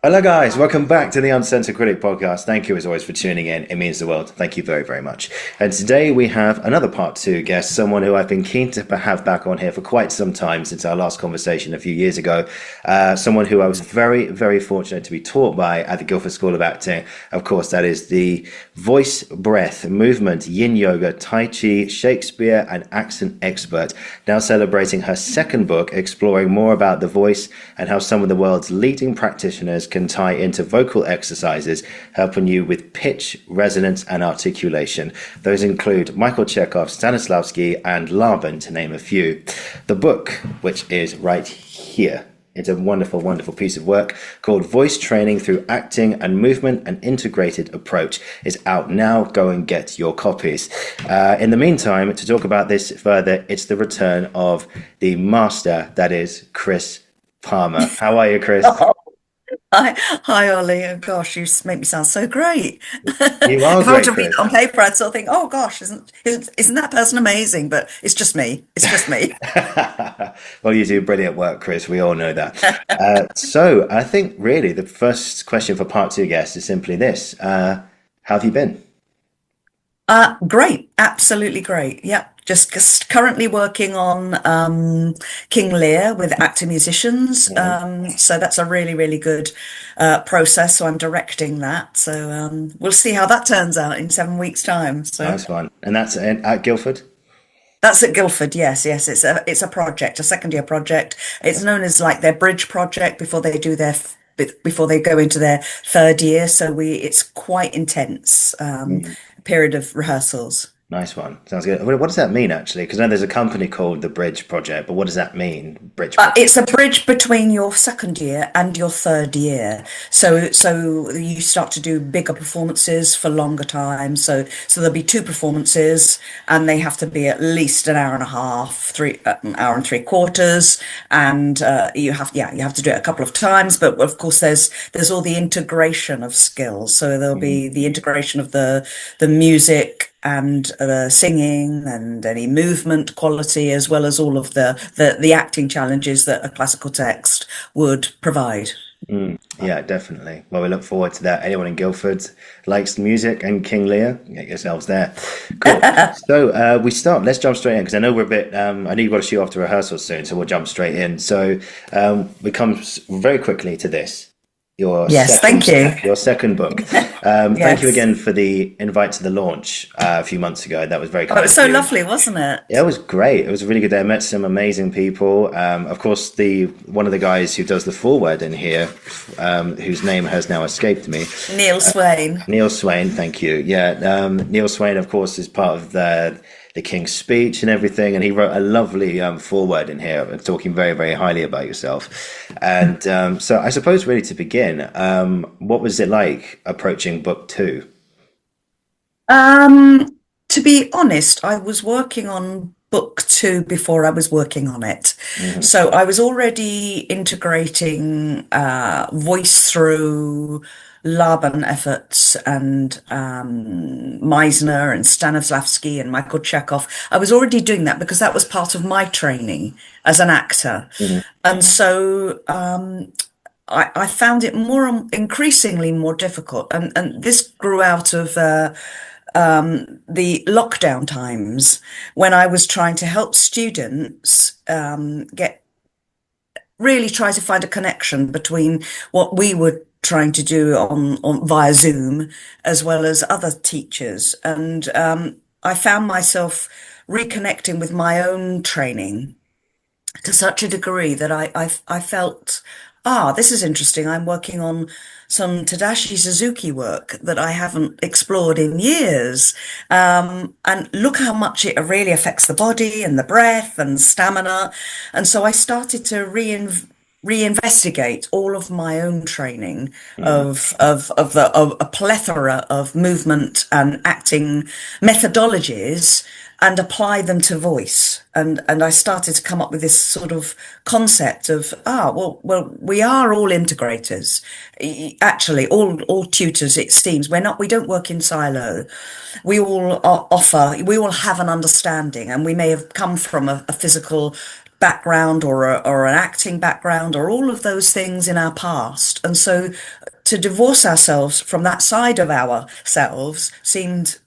Hello, guys. Welcome back to the Uncensored Critic podcast. Thank you, as always, for tuning in. It means the world. Thank you very, very much. And today we have another part two guest, someone who I've been keen to have back on here for quite some time since our last conversation a few years ago. Someone who I was very, very fortunate to be taught by at the Guildford School of Acting. Of course, that is the voice, breath, movement, yin yoga, tai chi, Shakespeare, and accent expert. Now celebrating her second book, exploring more about the voice and how some of the world's leading practitioners can tie into vocal exercises, helping you with pitch, resonance, and articulation. Those include Michael Chekhov, Stanislavski, and Laban, to name a few. The book, which is right here, it's a wonderful, wonderful piece of work called Voice Training Through Acting and Movement, an Integrated Approach, is out now. Go and get your copies. In the meantime, to talk about this further, it's the return of the master, that is Chris Palmer. How are you, Chris? Hi, Ollie. Oh, gosh, you make me sound so great. You are If I were great, to read Chris. it on paper, I'd sort of think, oh gosh, isn't that person amazing? But it's just me. It's just me. Well, you do brilliant work, Chris. We all know that. So I think really the first question for part two guests is simply this. How have you been? Great, absolutely great. Yep. Just currently working on King Lear with actor musicians. Mhm. So that's a really, really good process. So I'm directing that. So we'll see how that turns out in 7 weeks' time. So Nice one. And that's at Guildford? that's at Guildford, yes, yes. It's a project, a second year project. It's known as like their bridge project before they do before they go into their third year. So it's quite intense Mm, period of rehearsals. nice one. Sounds good. What does that mean, actually? Because I know there's a company called the Bridge Project, but what does that mean, Bridge Project? It's a bridge between your second year and your third year. So you start to do bigger performances for longer time. So there'll be two performances, and they have to be at least an hour and a half, an hour and three quarters, and you have to do it a couple of times. But of course, there's all the integration of skills. So there'll Mhm. be the integration of the music and the singing and any movement quality, as well as all of the acting challenges that a classical text would provide. Mm, yeah, definitely. Well, we look forward to that. Anyone in Guildford likes music and King Lear, get yourselves there. Cool. So let's jump straight in because I know we're a bit, I know you've got to shoot off to rehearsal soon, so we'll jump straight in. So we come very quickly to this. Your Yes, thank second, you. your second book. Thank you Yes. again for the invite to the launch a few months ago. That was very Oh, it kind was of so you. lovely, wasn't Yeah, it it? was great. It was a really good day. I met some amazing people. Of course, the one of the guys who does the foreword in here, whose name has now escaped me, Neil Swain. Neil Swain. Thank you. Yeah, Neil Swain, of course, is part of the King's Speech and everything, and he wrote a lovely foreword in here, talking very, very highly about yourself. And so, I suppose, really to begin, what was it like approaching book two? To be honest, I was working on book two before I was working on it. Hmm. So I was already integrating voice through Laban efforts and Meisner and Stanislavski and Michael Chekhov. I was already doing that because that was part of my training as an actor. Hmm. And so I found it increasingly more difficult. And this grew out of the lockdown times when I was trying to help students get really try to find a connection between what we were trying to do on via Zoom as well as other teachers. And I found myself reconnecting with my own training to such a degree that I felt, this is interesting. I'm working on some Tadashi Suzuki work that I haven't explored in years. And look how much it really affects the body and the breath and stamina. And so I started to reinvestigate all of my own training Hmm. of a plethora of movement and acting methodologies, and apply them to voice. And I started to come up with this sort of concept of, well, we are all integrators. Actually, all tutors, it seems, we don't work in silo. We all we all have an understanding, and we may have come from a physical background or an acting background or all of those things in our past. And so to divorce ourselves from that side of ourselves seemed,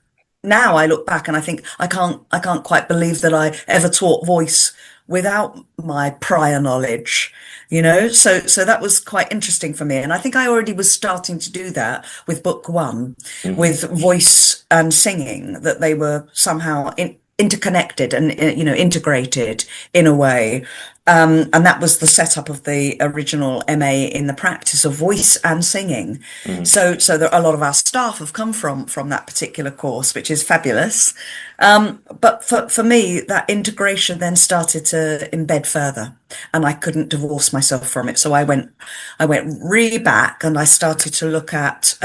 now I look back and I think I can't quite believe that I ever taught voice without my prior knowledge, so that was quite interesting for me. And I think I already was starting to do that with book one, with voice and singing, that they were somehow interconnected and integrated in a way. And that was the setup of the original MA in the practice of voice and singing. So there, a lot of our staff have come from that particular course, which is fabulous. But for me, that integration then started to embed further, and I couldn't divorce myself from it. So I went really back, and I started to look at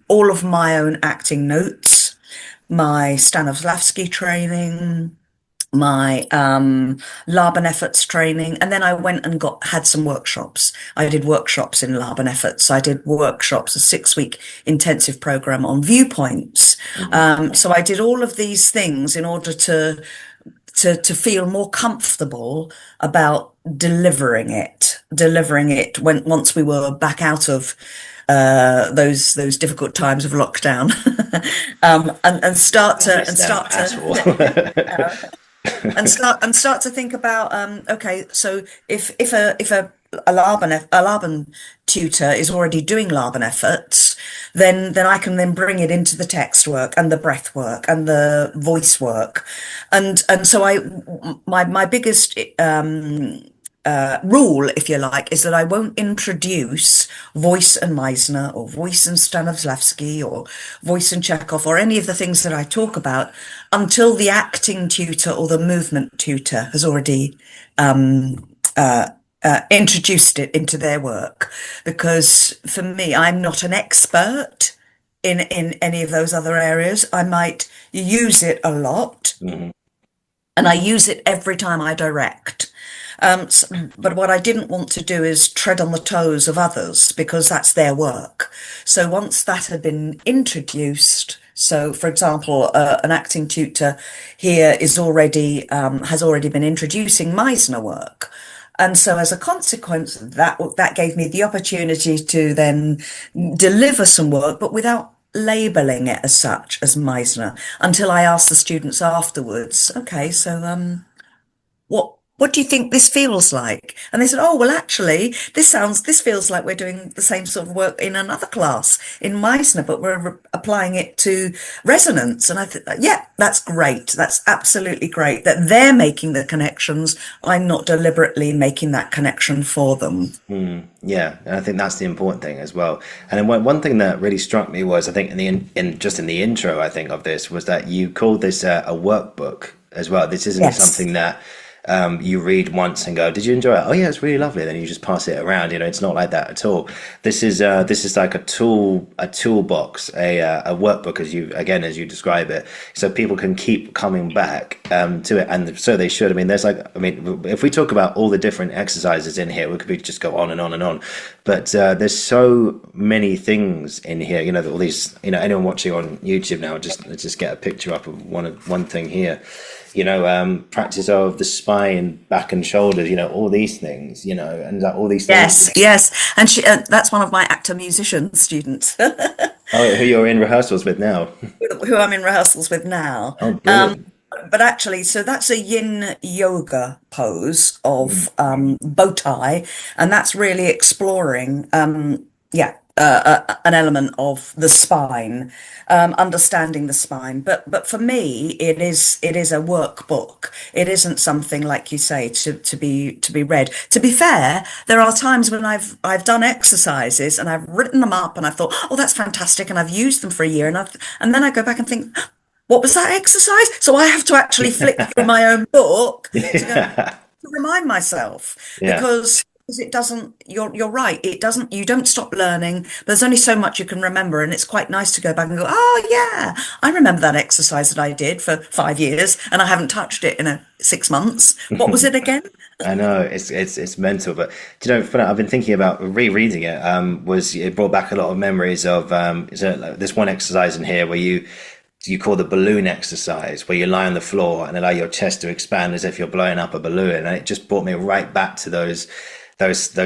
all of my own acting notes, my Stanislavski training, my Laban efforts training, and then I went and had some workshops. I did workshops in Laban efforts. I did workshops, a 6-week intensive program on viewpoints. So I did all of these things in order to feel more comfortable about delivering it once we were back out of those difficult times of lockdown, and start to think about, okay, so if a Laban tutor is already doing Laban efforts, then I can then bring it into the text work and the breath work and the voice work, and so my biggest rule, if you like, is that I won't introduce voice and Meisner or voice and Stanislavski or voice and Chekhov or any of the things that I talk about until the acting tutor or the movement tutor has already introduced it into their work. Because for me, I'm not an expert in any of those other areas. I might use it a lot, and I use it every time I direct. But what I didn't want to do is tread on the toes of others, because that's their work. So once that had been introduced, so for example, an acting tutor here has already been introducing Meisner work. And so as a consequence, that gave me the opportunity to then deliver some work, but without labeling it as such as Meisner, until I asked the students afterwards, okay, so what do you think this feels like? And they said, oh, well, actually, this feels like we're doing the same sort of work in another class in Meisner, but we're applying it to resonance. And I thought, yeah, that's great. That's absolutely great that they're making the connections. I'm not deliberately making that connection for them. Yeah, and I think that's the important thing as well. And then one thing that really struck me was, I think in the intro, I think of this was that you called this a workbook as well. This isn't something that you read once and go, did you enjoy it? Oh yeah, it's really lovely. Then you just pass it around. It's not like that at all. This is like a toolbox, a workbook, as you describe it, so people can keep coming back to it, and so they should. If we talk about all the different exercises in here, we could just go on and on and on. But there's so many things in here. All these. Anyone watching on YouTube now, let's just get a picture up of one thing here. Practice of the spine, back and shoulders, all these things, and all these things. Yes. And that's one of my actor musician students. Oh, who you're in rehearsals with now? Who I'm in rehearsals with now. Oh, brilliant. But actually, so that's a yin yoga pose of bow tie, and that's really exploring, an element of the spine, understanding the spine. But for me, it is a workbook. It isn't something, like you say, to be read. To be fair, there are times when I've done exercises and I've written them up and I've thought, oh, that's fantastic, and I've used them for a year, and then I go back and think, what was that exercise? So I have to actually flick through my own book to remind myself, because because it doesn't, you're right, it doesn't, you don't stop learning. There's only so much you can remember, and it's quite nice to go back and go, oh yeah, I remember that exercise that I did for 5 years and I haven't touched it in 6 months. What was it again? I know it's mental, but do you know, funny, I've been thinking about rereading it. Was it brought back a lot of memories of is there like this one exercise in here where you call the balloon exercise, where you lie on the floor and allow your chest to expand as if you're blowing up a balloon, and it just brought me right back to those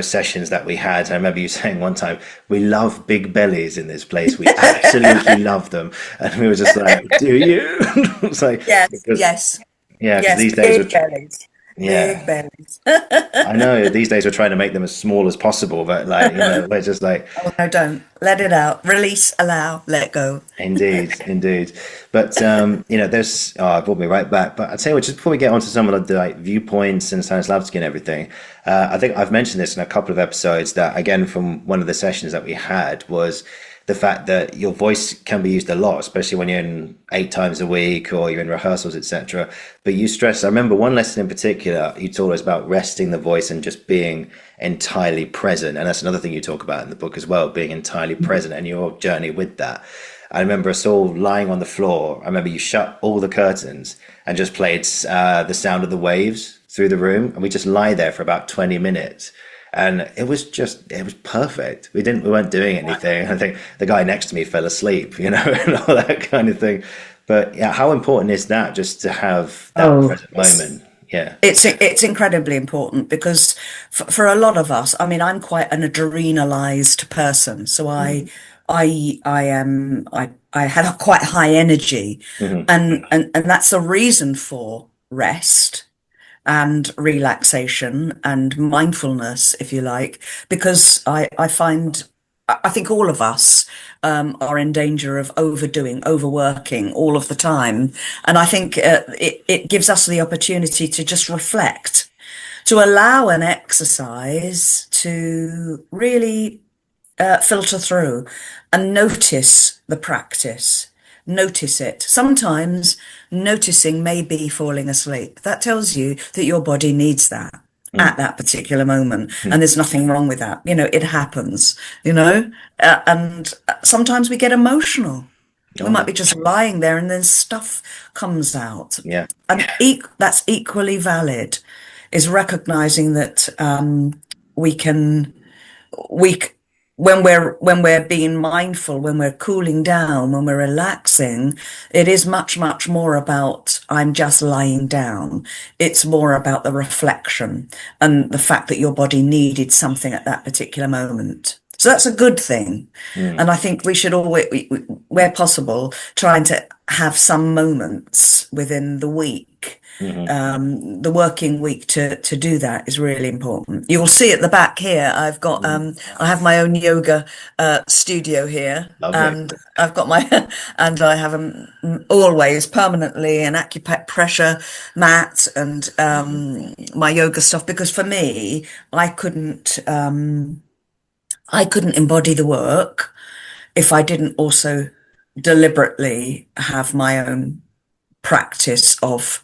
sessions that we had. I remember you saying one time, we love big bellies in this place. We absolutely love them, and we were just like, do you? It's like Yes, because yes, yeah, because yes, these days we're big bellies, big yeah. bellies. I know these days we're trying to make them as small as possible, but like, we're just like, Oh no, don't let it out. Release, allow, let go. indeed, indeed. But there's it brought me right back. But I'd say, well, just before we get onto some of the like viewpoints and Stanislavski and everything, I think I've mentioned this in a couple of episodes that again from one of the sessions that we had was the fact that your voice can be used a lot, especially when you're in 8 times a week or you're in rehearsals, etc. But you stress, I remember one lesson in particular, you taught us about resting the voice and just being entirely present. And that's another thing you talk about in the book as well, being entirely present and your journey with that. I remember us all lying on the floor. I remember you shut all the curtains and just played the sound of the waves through the room. And we just lie there for about 20 minutes. And it was perfect. We weren't doing anything. I think the guy next to me fell asleep, and all that kind of thing. But yeah, how important is that just to have that Oh, present moment? Yeah. it's incredibly important because for a lot of us, I mean, I'm quite an adrenalized person, so Mm-hmm. I had a quite high energy, Mm-hmm. and that's a reason for rest and relaxation and mindfulness, if you like, because I find I think all of us are in danger of overdoing, overworking all of the time, and I think it gives us the opportunity to just reflect, to allow an exercise to really filter through and notice the practice. Notice it. Sometimes noticing may be falling asleep. That tells you that your body needs that at that particular moment. And there's nothing wrong with that. It happens, and sometimes we get emotional. We might Oh, be just lying there and then stuff comes out. yeah. And that's equally valid, is recognizing that we can we c- when we're being mindful, when we're cooling down, when we're relaxing, it is much, much more about I'm just lying down. It's more about the reflection and the fact that your body needed something at that particular moment. So that's a good thing. Mm. And I think we should always, where possible, trying to have some moments within the week, Mm-hmm. the working week, to do that is really important. You will see at the back here, Mm. I have my own yoga studio here, Lovely. and I've got my and I have always permanently an acupressure mat and my yoga stuff, because for me, I couldn't embody the work if I didn't also deliberately have my own practice of,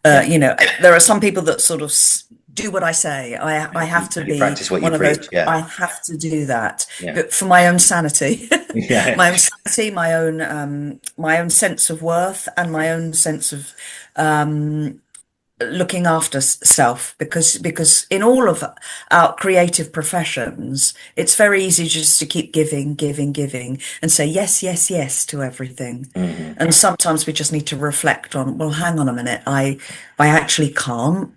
Yeah. there are some people that sort of do what I say. I have to You be practice what you one of those. preach. Yeah. I have to do that, Yeah. but for my own sanity, Yeah. my own sanity, my own sense of worth, and my own sense of looking after self, because in all of our creative professions, it's very easy just to keep giving, giving, giving, and say yes, yes, yes to everything. Hmm. And sometimes we just need to reflect on, well, hang on a minute, I actually can't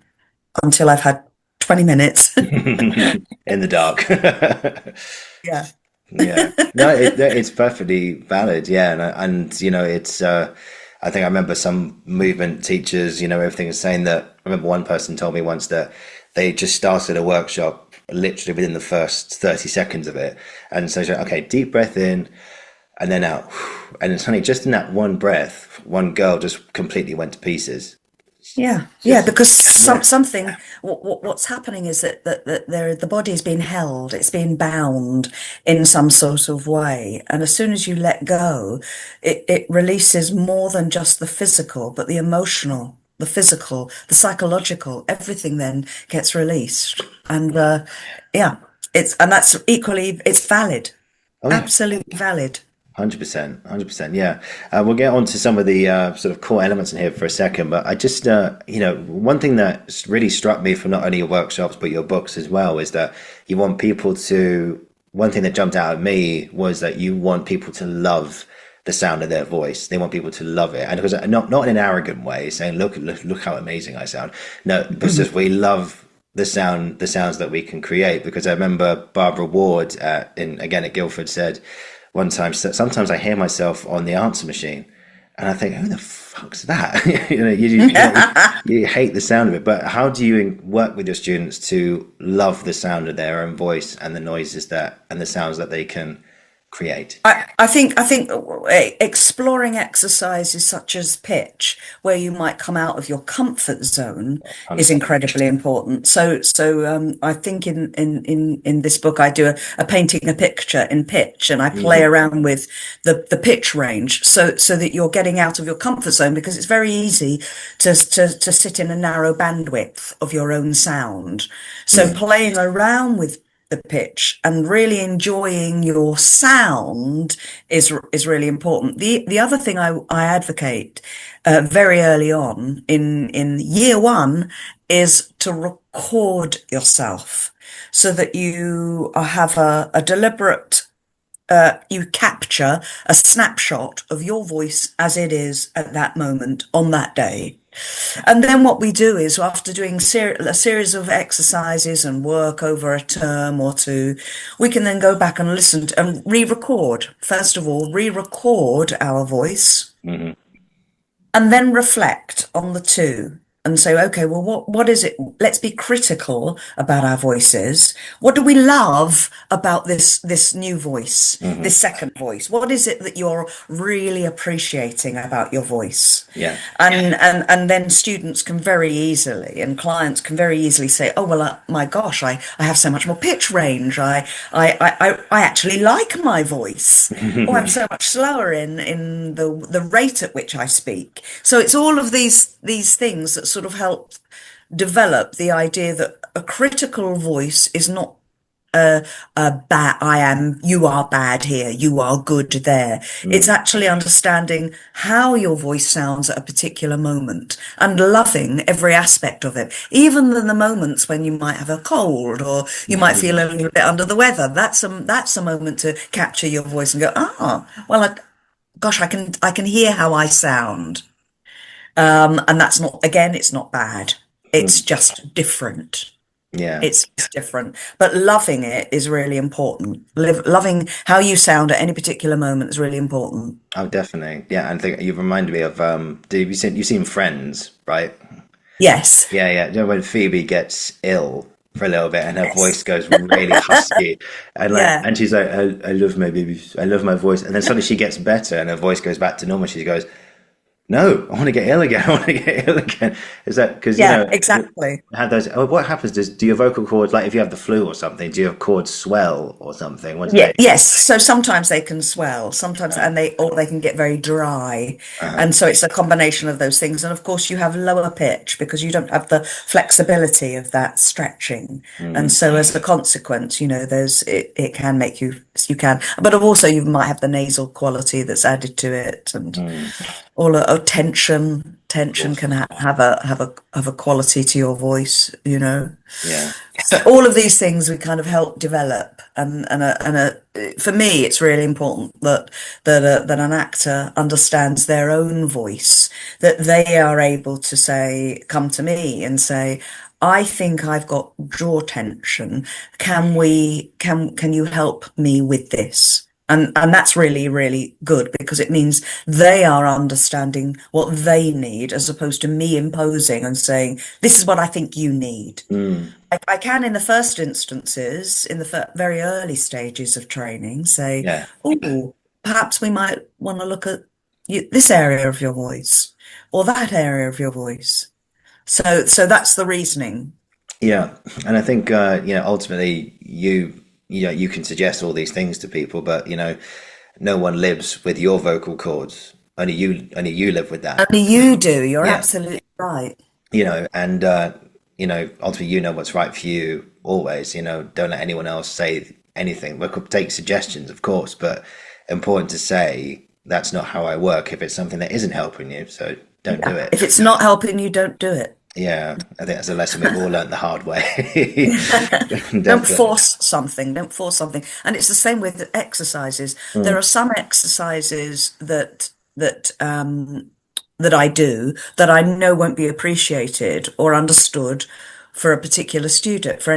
until I've had 20 minutes. In the dark. Yeah. Yeah, no, it's perfectly valid. Yeah, and it's. I think I remember some movement teachers, everything is saying that. I remember one person told me once that they just started a workshop literally within the first 30 seconds of it, and so she went, okay, deep breath in and then out, and it's funny, just in that one breath, one girl just completely went to pieces. Yeah, yeah, Just because yeah. what's happening is that the body is being held, it's being bound in some sort of way, and as soon as you let go, it releases more than just the physical, but the emotional the physical, the psychological, everything then gets released. And yeah, that's equally, it's valid, Oh yeah. absolutely valid. 100%, 100%. Yeah. We'll get on to some of the sort of core elements in here for a second. But I just, one thing that really struck me from not only your workshops, but your books as well, is that you want people to, one thing that jumped out at me was that you want people to love the sound of their voice. They want people to love it. And it was not in an arrogant way, saying, look how amazing I sound. No, it's just we love the sounds that we can create. Because I remember Barbara Ward, again at Guildford, said, one time, sometimes I hear myself on the answer machine, and I think, "Who the fuck's that?" You hate the sound of it. But how do you work with your students to love the sound of their own voice and the noises and the sounds that they can create? I think exploring exercises such as pitch, where you might come out of your comfort zone, is 100%. incredibly important. So I think in this book I do a painting a picture in pitch, and I play around with the pitch range, so that you're getting out of your comfort zone, because it's very easy to sit in a narrow bandwidth of your own sound. So playing around with the pitch and really enjoying your sound is really important. The other thing I advocate very early on in year one is to record yourself, so that you have a deliberate, you capture a snapshot of your voice as it is at that moment on that day. And then what we do is, after doing a series of exercises and work over a term or two, we can then go back and listen to, and re-record. First of all, re-record our voice, and then reflect on the two and say, okay, well, what is it? Let's be critical about our voices. What do we love about this new voice, this second voice? What is it that you're really appreciating about your voice? Yeah. And then students can very easily, and clients can very easily say, oh, well, my gosh, I have so much more pitch range. I actually like my voice. Or I'm so much slower in the rate at which I speak. So it's all of these things that sort of help develop the idea that a critical voice is not a bad, you are bad here, you are good there. It's actually understanding how your voice sounds at a particular moment and loving every aspect of it, even in the moments when you might have a cold or you might feel a little bit under the weather. That's a moment to capture your voice and go, well, gosh, I can hear how I sound. And that's not, again, it's not bad. It's just different. Yeah. It's different. But loving it is really important. Loving how you sound at any particular moment is really important. Oh, definitely. Yeah. And you've reminded me of, you've seen Friends, right? Yes. Yeah. Yeah. You know, when Phoebe gets ill for a little bit and her voice goes really husky, and and she's like, I love my baby, I love my voice. And then suddenly she gets better and her voice goes back to normal. She goes, no, I want to get ill again. I want to get ill again. Is that because exactly. Have those? Oh, what happens? Do your vocal cords, like if you have the flu or something, do your cords swell or something? Yes. So sometimes they can swell, sometimes, and they can get very dry, and so it's a combination of those things. And of course, you have lower pitch because you don't have the flexibility of that stretching, and so as a consequence, it can make you but also you might have the nasal quality that's added to it, and all tension can have a quality to your voice, Yeah. So all of these things we kind of help develop, and for me it's really important that an actor understands their own voice, that they are able to come to me and say, I think I've got jaw tension. Can you help me with this? And that's really, really good, because it means they are understanding what they need, as opposed to me imposing and saying, this is what I think you need. I can, in the first instances, in the very early stages of training, say, oh, perhaps we might want to look at this area of your voice or that area of your voice. So that's the reasoning. Yeah. And I think, ultimately you can suggest all these things to people, but no one lives with your vocal cords. Only you live with that. Only you do. You're absolutely Right. And ultimately, what's right for you always. Don't let anyone else say anything. We could take suggestions, of course, but important to say that's not how I work if it's something that isn't helping you. So don't do Yeah. it. If it's not helping you, don't do it. Yeah, I think that's a lesson we've all learned the hard way. Don't Definitely. force something. Don't force something. And it's the same with exercises. There Mm, are some exercises that I do that I know won't be appreciated or understood for a particular student, for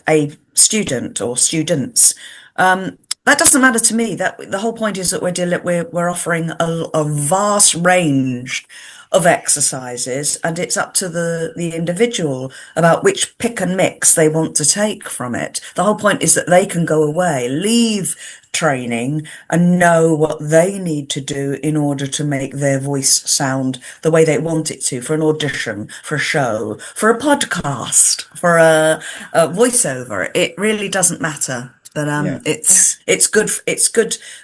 a student or students. That doesn't matter to me. That the whole point is that we're offering a vast range of exercises, and it's up to the individual about which pick and mix they want to take from it. The whole point is that they can go away, leave training, and know what they need to do in order to make their voice sound the way they want it to, for an audition, for a show, for a podcast, for a voiceover. It really doesn't matter. But yeah. it's good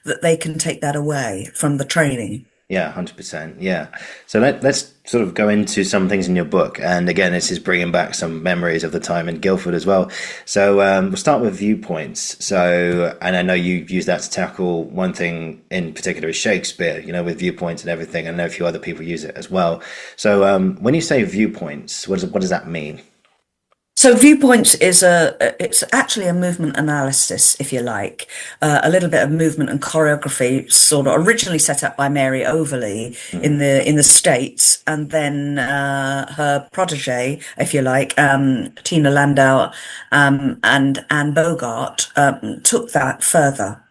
that they can take that away from the training. Yeah, 100%. Yeah. So let's sort of go into some things in your book. And again, this is bringing back some memories of the time in Guildford as well. So we'll start with viewpoints. So, and I know you use that to tackle one thing in particular is Shakespeare, with viewpoints and everything. I know a few other people use it as well. So when you say viewpoints, what does that mean? So viewpoints is it's actually a movement analysis, if you like, a little bit of movement and choreography, sort of originally set up by Mary Overley Mm, in the States, and then her protege, if you like, Tina Landau, and Anne Bogart, took that further.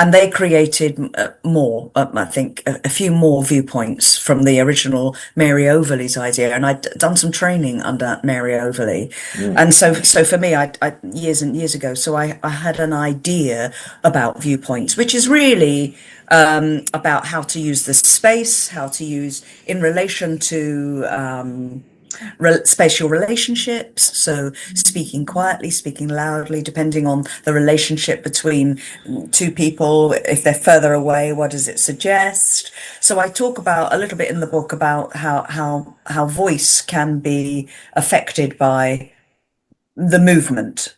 And they created more, I think, a few more viewpoints from the original Mary Overley's idea. And I'd done some training under Mary Overley. mm, And so for me, I years and years ago, so I had an idea about viewpoints, which is really about how to use the space, how to use in relation to spatial relationships. So speaking quietly, speaking loudly, depending on the relationship between two people. If they're further away, what does it suggest? So I talk about a little bit in the book about how voice can be affected by the movement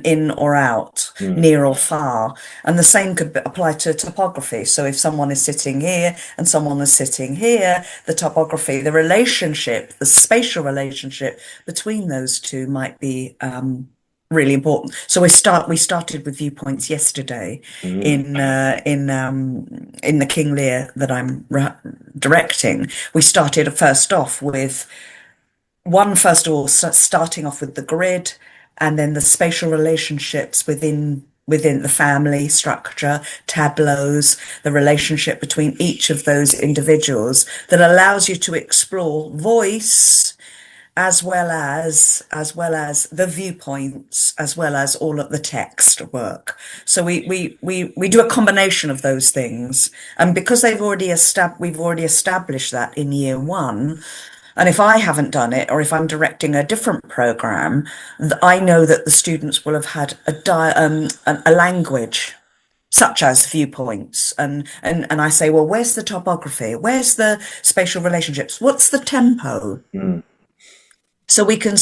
in or out, mm, near or far. And the same could apply to topography. So if someone is sitting here and someone is sitting here, the topography, the relationship, the spatial relationship between those two might be really important. So we started with viewpoints yesterday mm, in the King Lear that I'm directing. We started first off with first of all, starting off with the grid, and then the spatial relationships within the family structure, tableaus, the relationship between each of those individuals that allows you to explore voice as well as the viewpoints, as well as all of the text work. So we do a combination of those things, and because we've already established that in year one. And if I haven't done it, or if I'm directing a different program, I know that the students will have had a language such as viewpoints, and I say, well, where's the topography? Where's the spatial relationships? What's the tempo? mm. So we can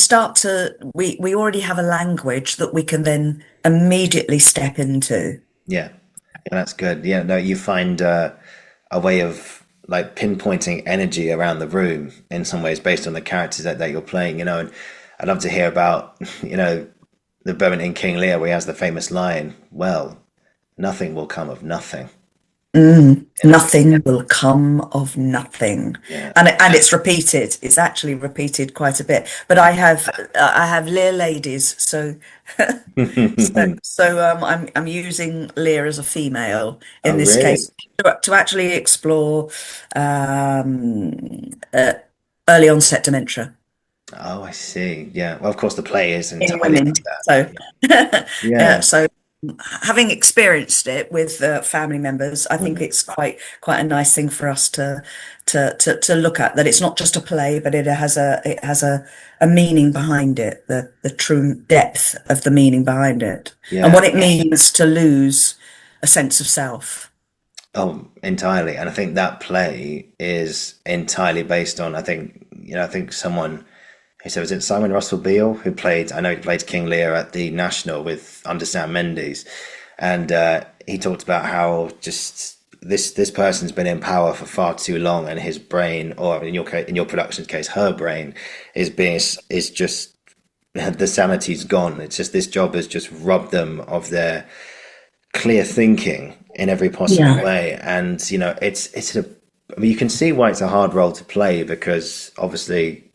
we already have a language that we can then immediately step into. Yeah. Yeah, that's good. Yeah, no, you find a way of like pinpointing energy around the room in some ways based on the characters that you're playing, and I'd love to hear about, the moment in King Lear where he has the famous line, well, nothing will come of nothing. You know? Nothing will come of nothing, Yeah. and it's repeated. It's actually repeated quite a bit. But I have Lear ladies, so I'm using Lear as a female Oh, in this really? case to actually explore uh, early onset dementia Oh, I see. Yeah. Well, of course, the play is in entirely women. like that. So yeah, Yeah. so having experienced it with family members, I think Mm. it's quite a nice thing for us to look at, that it's not just a play, but it has a meaning behind it, the true depth of the meaning behind it, and what Yeah. it means to lose a sense of self. Oh, entirely. And I think that play is entirely based on, I think someone who said, was it Simon Russell Beale who played, I know he played King Lear at the National with under Sam Mendes. And he talked about how just this person's been in power for far too long, and his brain, or in your case, in your production's case, her brain is just the sanity's gone. It's just this job has just robbed them of their clear thinking in every possible Yeah. way. And it's a, I mean, you can see why it's a hard role to play, because obviously,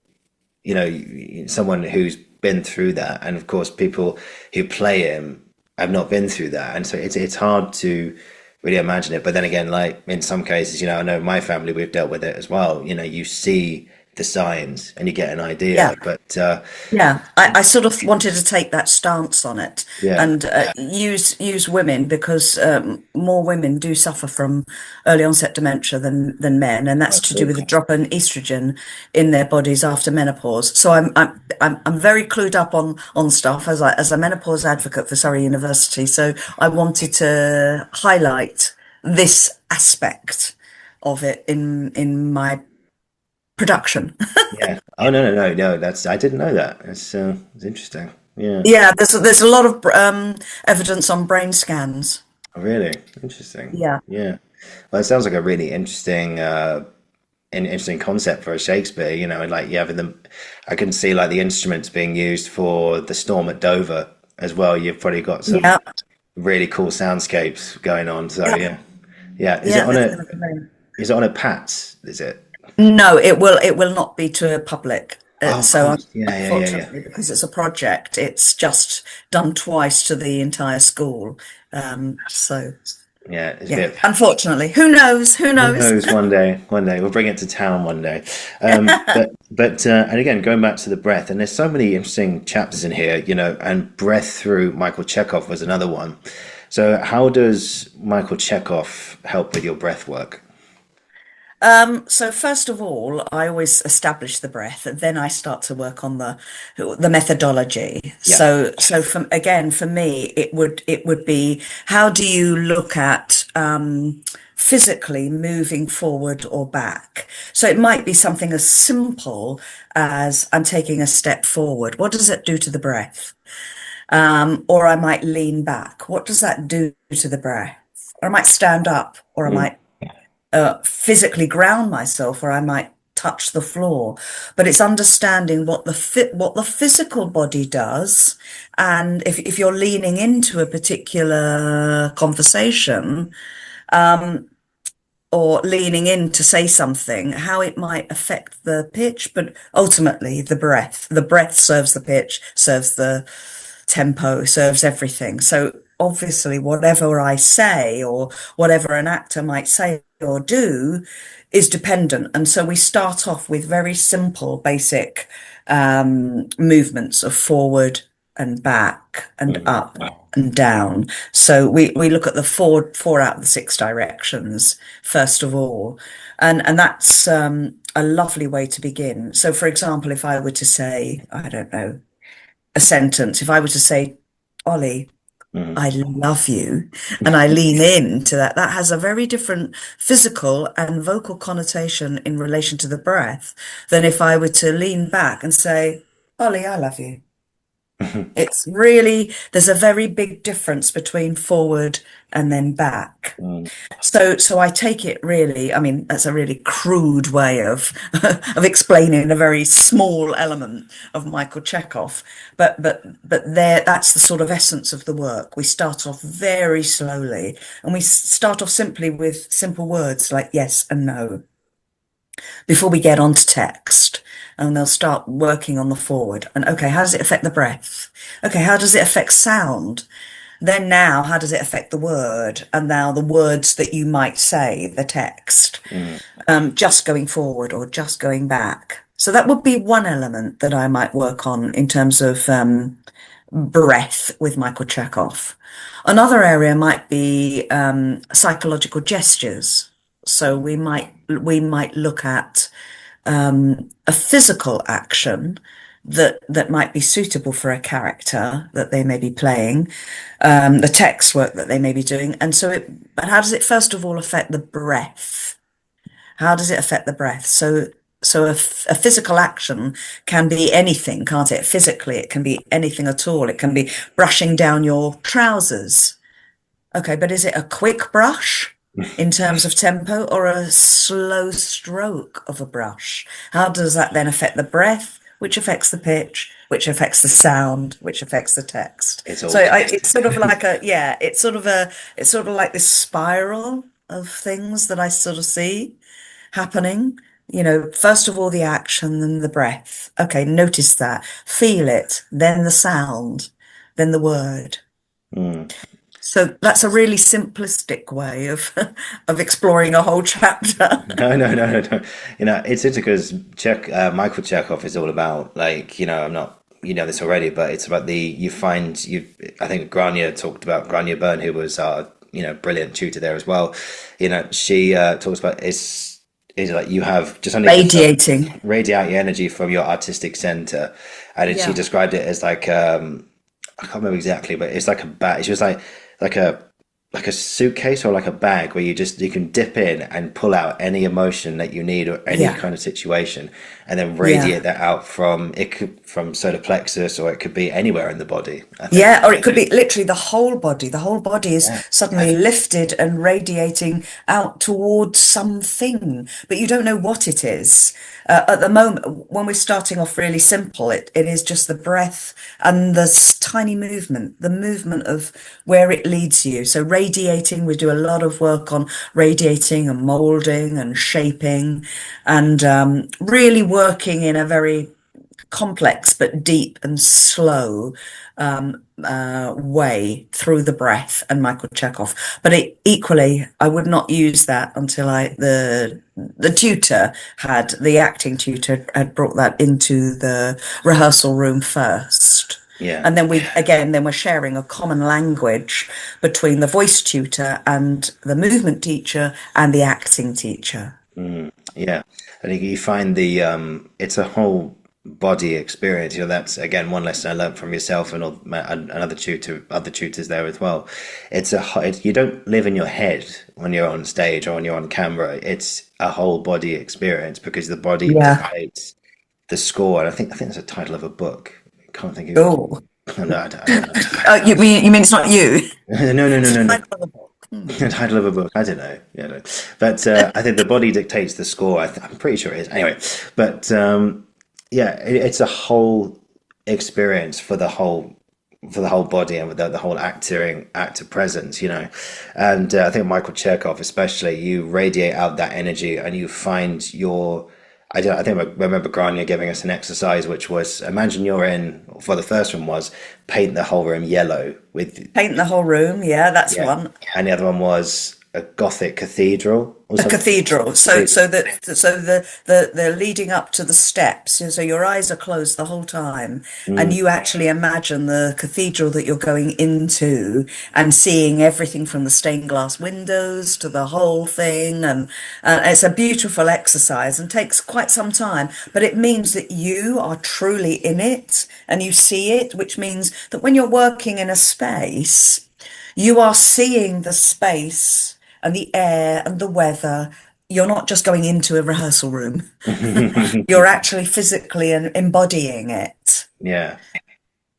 someone who's been through that, and of course people who play him have not been through that, and so it's hard to really imagine it. But then again, like in some cases, I know my family, we've dealt with it as well. You see the signs and you get an idea, Yeah. but Yeah, I sort of wanted to take that stance on it yeah, and use women because more women do suffer from early onset dementia than men, and that's to do with the absolutely. drop in estrogen in their bodies after menopause. So I'm very clued up on stuff as a menopause advocate for Surrey University. So I wanted to highlight this aspect of it in my production. Yeah. Oh, no, no, no, no. That's, I didn't know that. It's interesting. Yeah. Yeah, there's a lot of evidence on brain scans. Oh, really interesting. Yeah, Yeah. Well, it sounds like a really interesting, an interesting concept for a Shakespeare. And like you have I can see like the instruments being used for the storm at Dover as well. You've probably got some yeah, really cool soundscapes going on. So yeah, yeah, yeah. yeah. There's gonna be many. Is it on a Pat's? Is it? No, it will not be to a public. Oh, of So course. Yeah, yeah, yeah, yeah. unfortunately, because it's a project, it's just done twice to the entire school. So Yeah, it's a yeah, bit. unfortunately, who knows? Who Who knows? knows? One day we'll bring it to town. One day, and again, going back to the breath, and there's so many interesting chapters in here, and breath through Michael Chekhov was another one. So, how does Michael Chekhov help with your breath work? So first of all, I always establish the breath, and then I start to work on the methodology. Yeah. So for me, it would be how do you look at physically moving forward or back? So it might be something as simple as I'm taking a step forward. What does it do to the breath? Or I might lean back. What does that do to the breath? Or I might stand up, or I Mm, might physically ground myself, or I might touch the floor. But it's understanding what the physical body does, and if you're leaning into a particular conversation or leaning in to say something, how it might affect the pitch, but ultimately the breath. The breath serves the pitch, serves the tempo, serves everything. So obviously, whatever I say or whatever an actor might say or do is dependent. And so we start off with very simple, basic movements of forward and back and mm, up and down. So we look at the four out of the six directions first of all, and that's a lovely way to begin. So, for example, if I were to say, I don't know, a sentence, if I were to say, Ollie, mm, I love you, and I lean into that, that has a very different physical and vocal connotation in relation to the breath than if I were to lean back and say, Ollie, I love you. It's really, there's a very big difference between forward and then back. mm, So I take it really, I mean, that's a really crude way of of explaining a very small element of Michael Chekhov. But there, that's the sort of essence of the work. We start off very slowly, and we start off simply with simple words like yes and no before we get onto text. And they'll start working on the forward. And okay, how does it affect the breath? Okay, how does it affect sound? Then now, how does it affect the word? And now the words that you might say, the text, mm, just going forward or just going back. So that would be one element that I might work on in terms of breath with Michael Chekhov. Another area might be psychological gestures. So we might look at a physical action that might be suitable for a character that they may be playing, the text work that they may be doing. And so but how does it first of all affect the breath? How does it affect the breath? So a physical action can be anything, can't it? Physically, it can be anything at all. It can be brushing down your trousers. Okay, but is it a quick brush in terms of tempo or a slow stroke of a brush? How does that then affect the breath, which affects the pitch, which affects the sound, which affects the text? It's all It's sort of like it's sort of like this spiral of things that I sort of see happening. First of all, the action, then the breath. Okay, notice that. Feel it, then the sound, then the word. mm. So that's a really simplistic way of of exploring a whole chapter. No. It's interesting because Michael Chekhov is all about like, I'm not, this already, but it's about I think Grania talked about Grania Byrne, who was our, brilliant tutor there as well. She talks about is like you have just only Radiating. radiate your energy from your artistic center, and she Yeah. described it as like I can't remember exactly, but it's like a bag. She was like a like a suitcase or like a bag where you can dip in and pull out any emotion that you need or any Yeah. kind of situation, and then Yeah. radiate that out from solar plexus, or it could be anywhere in the body, I think. Yeah, or it could be literally the whole body. The whole body is Yeah. suddenly lifted and radiating out towards something, but you don't know what it is. At the moment, when we're starting off really simple, it is just the breath and the tiny movement, the movement of where it leads you. So radiating, we do a lot of work on radiating and molding and shaping and really working in a very complex but deep and slow way through the breath and Michael Chekhov. But equally, I would not use that until the acting tutor had brought that into the rehearsal room first. Yeah. And then we're sharing a common language between the voice tutor and the movement teacher and the acting teacher. Yeah, I think you find it's a whole body experience. That's again one lesson I learned from yourself and another other tutors there as well. You don't live in your head when you're on stage or when you're on camera. It's a whole body experience because the body Yeah. dictates the score. And I think it's a title of a book. I can't think of it. Oh, No, I don't know. you mean it's not you? It's the No. title of the book. The title of a book. I don't know. Yeah, no. But I think the body dictates the score. I'm pretty sure it is. Anyway, but yeah, it's a whole experience for the whole body and with the whole actor presence. And I think Michael Chekhov, especially, you radiate out that energy and you find your. I think I remember Grania giving us an exercise, which was imagine you're in. For the first one was paint the whole room yellow with Paint the whole room. Yeah, that's yeah, one. and the other one was a Gothic cathedral or A something. cathedral. So Cathedral. the leading up to the steps. So your eyes are closed the whole time, and Mm, you actually imagine the cathedral that you're going into and seeing everything from the stained glass windows to the whole thing. And it's a beautiful exercise and takes quite some time, but it means that you are truly in it and you see it, which means that when you're working in a space, you are seeing the space and the air and the weather. You're not just going into a rehearsal room. You're actually physically and embodying it. yeah,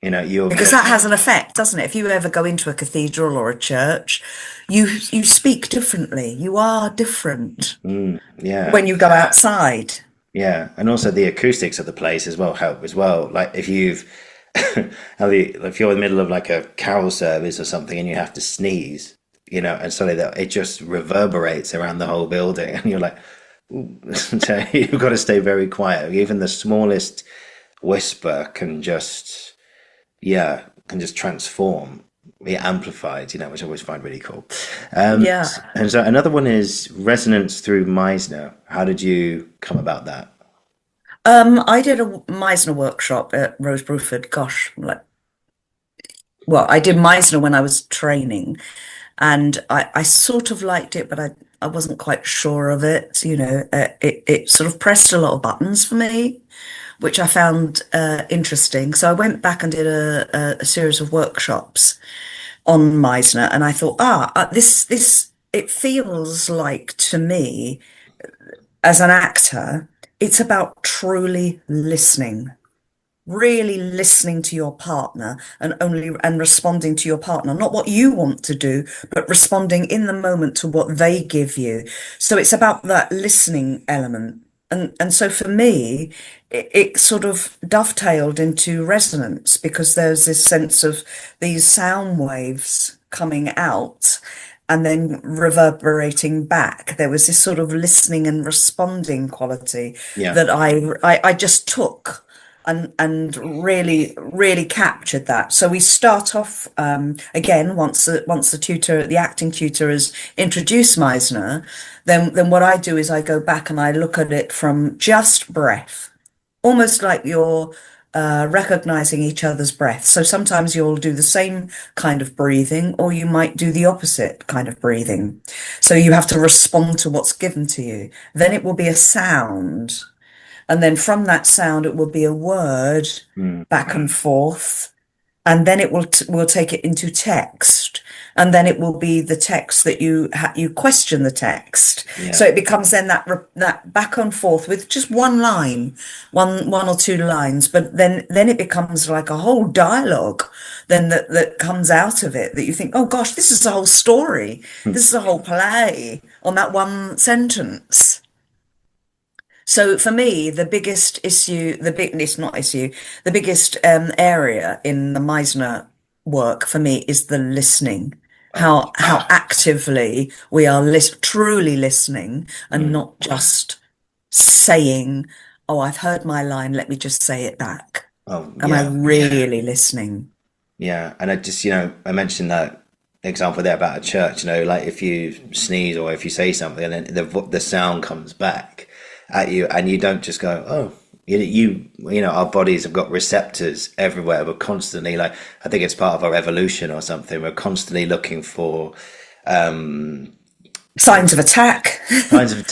you're Because that has an effect, doesn't it? If you ever go into a cathedral or a church, you speak differently. You are different yeah, when you go outside. yeah, and also the acoustics of the place as well help as well. Like if you've if you're in the middle of like a carol service or something and you have to sneeze, and suddenly it just reverberates around the whole building, and you're like, ooh. So you've got to stay very quiet. Even the smallest whisper can just transform, be amplified, which I always find really cool. Yeah. And so another one is resonance through Meisner. How did you come about that? I did a Meisner workshop at Rose Bruford. Gosh, I did Meisner when I was training, and I sort of liked it, but I wasn't quite sure of it. It sort of pressed a lot of buttons for me. which I found interesting. So I went back and did a series of workshops on Meisner, and I thought, this it feels like to me as an actor, it's about truly listening, really listening to your partner and responding to your partner, not what you want to do, but responding in the moment to what they give you. So it's about that listening element. And so for me, it sort of dovetailed into resonance because there's this sense of these sound waves coming out and then reverberating back. There was this sort of listening and responding quality Yeah. that I just took and really captured that. So we start off again once the acting tutor has introduced Meisner, then what I do is I go back and I look at it from just breath, almost like you're recognizing each other's breath. So sometimes you'll do the same kind of breathing, or you might do the opposite kind of breathing. So you have to respond to what's given to you. Then it will be a sound. And then from that sound, it will be a word Mm. back and forth. And then it will take it into text. And then it will be the text that you question the text. Yeah. So it becomes then that back and forth with just one line, one or two lines. But then it becomes like a whole dialogue then that comes out of it that you think, oh gosh, this is the whole story. This is a whole play on that one sentence. So for me, the biggest issue, it's not issue, the biggest area in the Meisner work for me is the listening. Oh, How actively we are truly listening and mm. not just saying, "Oh, I've heard my line, let me just say it back." Oh, Am I yeah. really listening? Yeah. And I just, I mentioned that example there about a church, like if you sneeze or if you say something and then the sound comes back at you and you don't just go, oh, our bodies have got receptors everywhere. We're constantly like, I think it's part of our evolution or something. We're constantly looking for Signs of attack. signs of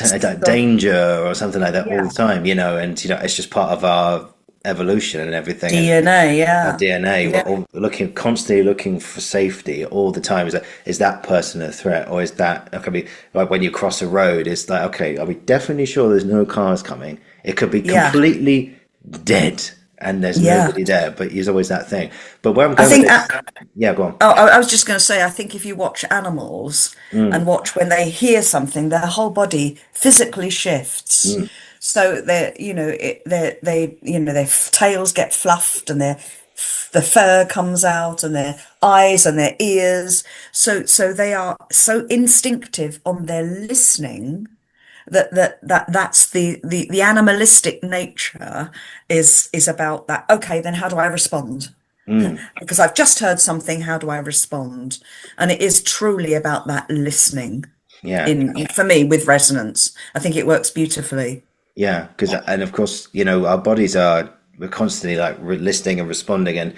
danger or something like that all Yeah. the time, and it's just part of our evolution and everything. And DNA, our yeah. DNA, we're Yeah. all constantly looking for safety all the time. Is that person a threat, or is that? It could be like when you cross a road. It's like, okay, are we definitely sure there's no cars coming? It could be Yeah. completely dead and there's Yeah. nobody there, but there's always that thing. But where I'm I going with think this, yeah, go on. Oh, I was just going to say, I think if you watch animals and Mm, watch when they hear something, their whole body physically shifts. mm, So their tails get fluffed and the fur comes out and their eyes and their ears. So they are so instinctive on their listening that's the animalistic nature is about that. Okay, then how do I respond? mm, Because I've just heard something, how do I respond? And it is truly about that listening yeah. in for me with resonance. I think it works beautifully. Yeah, because and of course, our bodies are we're constantly like listening and responding, and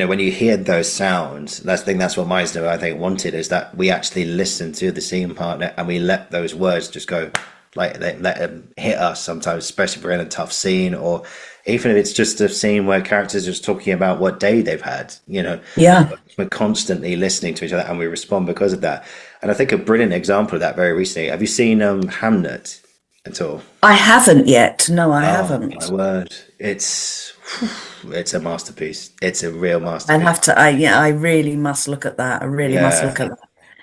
when you hear those sounds, that's what Meisner I think wanted is that we actually listen to the scene partner and we let those words just go, like they let them hit us sometimes, especially if we're in a tough scene, or even if it's just a scene where characters are just talking about what day they've had. Yeah. We're constantly listening to each other and we respond because of that. And I think a brilliant example of that very recently. Have you seen Hamnet at all? I haven't yet. No, I Oh my haven't. word! It's a masterpiece. It's a real I'll masterpiece. have to, I really must look at that. I really must Yeah, look at that.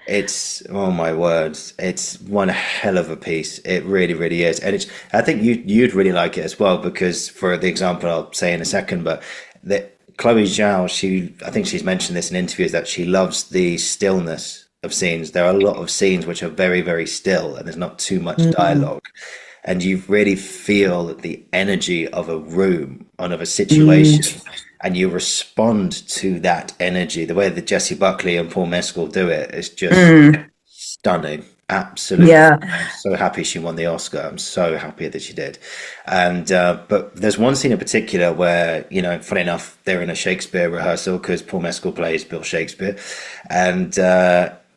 it's oh my word! It's one hell of a piece. It really, really is, and it's. I think you'd really like it as well because for the example I'll say in a second, but that Chloe Zhao, I think she's mentioned this in interviews that she loves the stillness of scenes. There are a lot of scenes which are very, very still, and there's not too much Mm, dialogue. And you really feel the energy of a room and of a mm, situation, and you respond to that energy. The way that Jesse Buckley and Paul Mescal do it is just mm. stunning. Absolutely. Yeah. I'm so happy she won the Oscar. I'm so happy that she did. And but there's one scene in particular where, funny enough, they're in a Shakespeare rehearsal because Paul Mescal plays Bill Shakespeare, and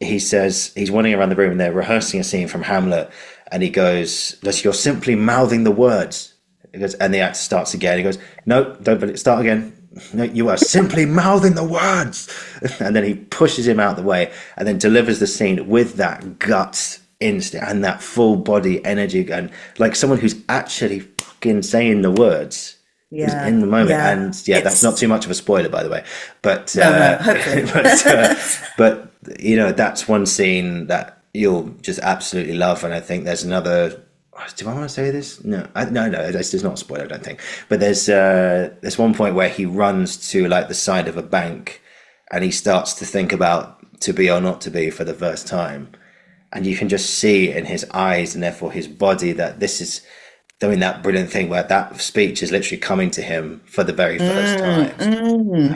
he says he's wandering around the room and they're rehearsing a scene from Hamlet, and he goes, "You're simply mouthing the words." He goes, and the actor starts again. He goes, no, don't believe, start again. No, you are simply mouthing the words. And then he pushes him out the way and then delivers the scene with that guts instinct and that full body energy, and like someone who's actually fucking saying the words Yeah, in the moment. yeah. And yeah, that's not too much of a spoiler, by the way. But No, hopefully. but you know, that's one scene that you'll just absolutely love. And I think there's another. Do I want to say this? No, no, it's not a spoiler, I don't think. But there's one point where he runs to like the side of a bank, and he starts to think about to be or not to be for the first time, and you can just see in his eyes and therefore his body that this is doing that brilliant thing where that speech is literally coming to him for the very first time.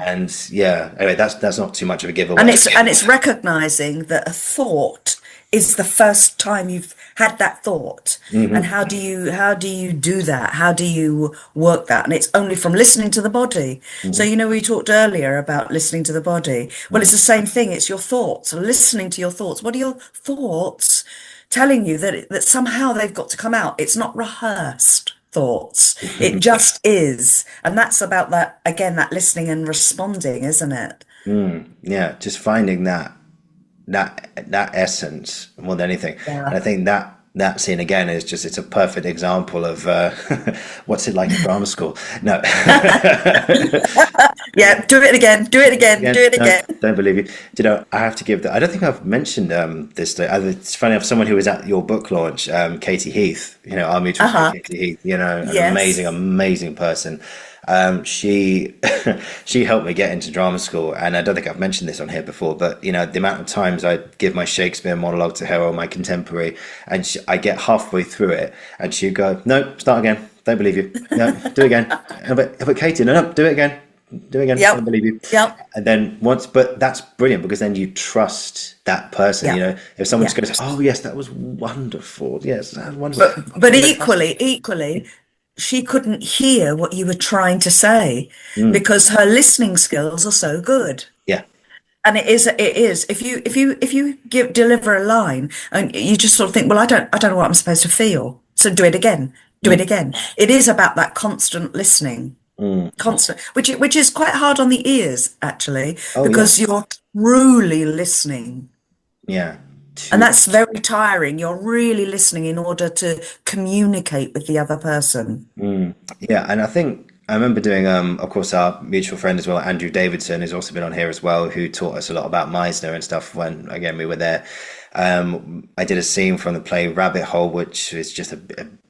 And yeah, anyway, that's not too much of a giveaway. And it's recognizing that a thought is the first time you've had that thought. And how do you do that? How do you work that? And it's only from listening to the body. So you know, we talked earlier about listening to the body. Well, it's the same thing. It's your thoughts, listening to your thoughts. What are your thoughts telling you that somehow they've got to come out? It's not rehearsed thoughts. It just is. And that's about that, again, that listening and responding, isn't it? Yeah, just finding that essence more than anything. Yeah. And I think that scene again is just, it's a perfect example of what's it like in drama school. No. Yeah, do it again, do it again, do it again. No, don't believe you. Do you know, I have to give I don't think I've mentioned this. It's funny, I have someone who was at your book launch, Katie Heath, you know, our mutual friend Katie Heath, you know, an Yes. amazing person. She she helped me get into drama school, and I don't think I've mentioned this on here before, but you know, the amount of times I give my Shakespeare monologue to her or my contemporary, and I get halfway through it, and she'd go, "No, start again. Don't believe you. No, do it again." But Katie, no, do it again. Do it again. Yep. Don't believe you. Yep. And then but that's brilliant because then you trust that person. Yeah. You know, if someone Yeah. just goes, "Oh yes, that was wonderful. Yes, that was wonderful." But equally, she couldn't hear what you were trying to say because her listening skills are so good. Yeah. And it is if you deliver a line and you just sort of think, well, I don't know what I'm supposed to feel, so do it again, do it again. It is about that constant listening, constant, which is quite hard on the ears actually, because you're truly listening. Yeah. And that's very tiring. You're really listening in order to communicate with the other person. Yeah, and I think I remember doing, of course, our mutual friend as well, Andrew Davidson, has also been on here as well, who taught us a lot about Meisner and stuff when, again, we were there. I did a scene from the play Rabbit Hole, which is just a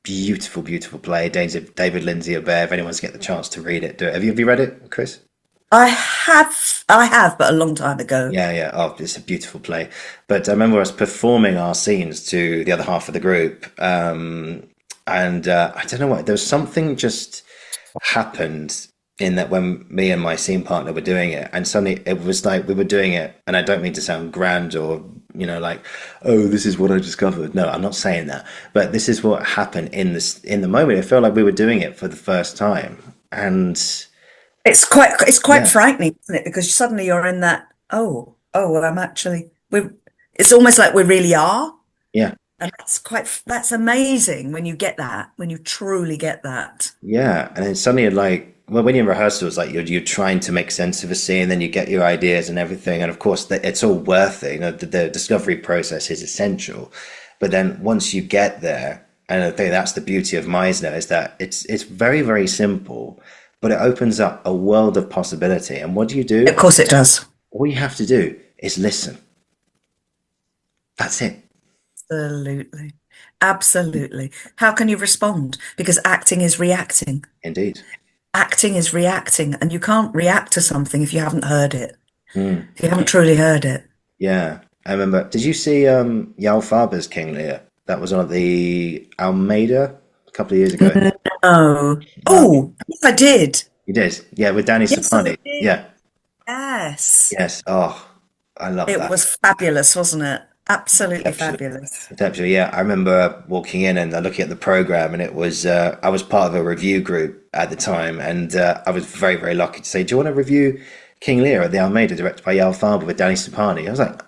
beautiful, beautiful play. David Lindsay Abaire, if anyone's get the chance to read it, do it. Have you read it, Chris? I have, but a long time ago. Yeah. Oh, it's a beautiful play. But I remember us performing our scenes to the other half of the group. And I don't know what, there was something just happened in that when me and my scene partner were doing it, and suddenly it was like we were doing it, and I don't mean to sound grand or, you know, like, oh, this is what I discovered. No, I'm not saying that. But this is what happened in the moment. It felt like we were doing it for the first time. And It's quite frightening, isn't it? Because suddenly you're in that, it's almost like we really are. yeah. And that's amazing when you get that, when you truly get that. Yeah, and then suddenly, like, well, when you're in rehearsals, like you're trying to make sense of a scene, then you get your ideas and everything, and of course, it's all worth it. You know, the discovery process is essential, but then once you get there, and I think that's the beauty of Meisner, is that it's very, very simple, but it opens up a world of possibility. And what do you do? Of course it does. All you have to do is listen. That's it. Absolutely. Absolutely. How can you respond? Because acting is reacting. Indeed. Acting is reacting, and you can't react to something if you haven't heard it. If you haven't truly heard it. Yeah, I remember. Did you see Yao Faber's King Lear? That was on the Almeida a couple of years ago. No. Oh, yes, I did. You did? Yeah, with Danny Yes, I Sapani. did. Yeah. Yes. Yes. Oh, I love It that. was fabulous, wasn't it? Absolutely fabulous. Actually, yeah, I remember walking in and looking at the program, and it was I was part of a review group at the time, and I was very, very lucky to say, "Do you want to review King Lear at the Almeida, directed by Yao Faber with Danny Sapani?" I was like,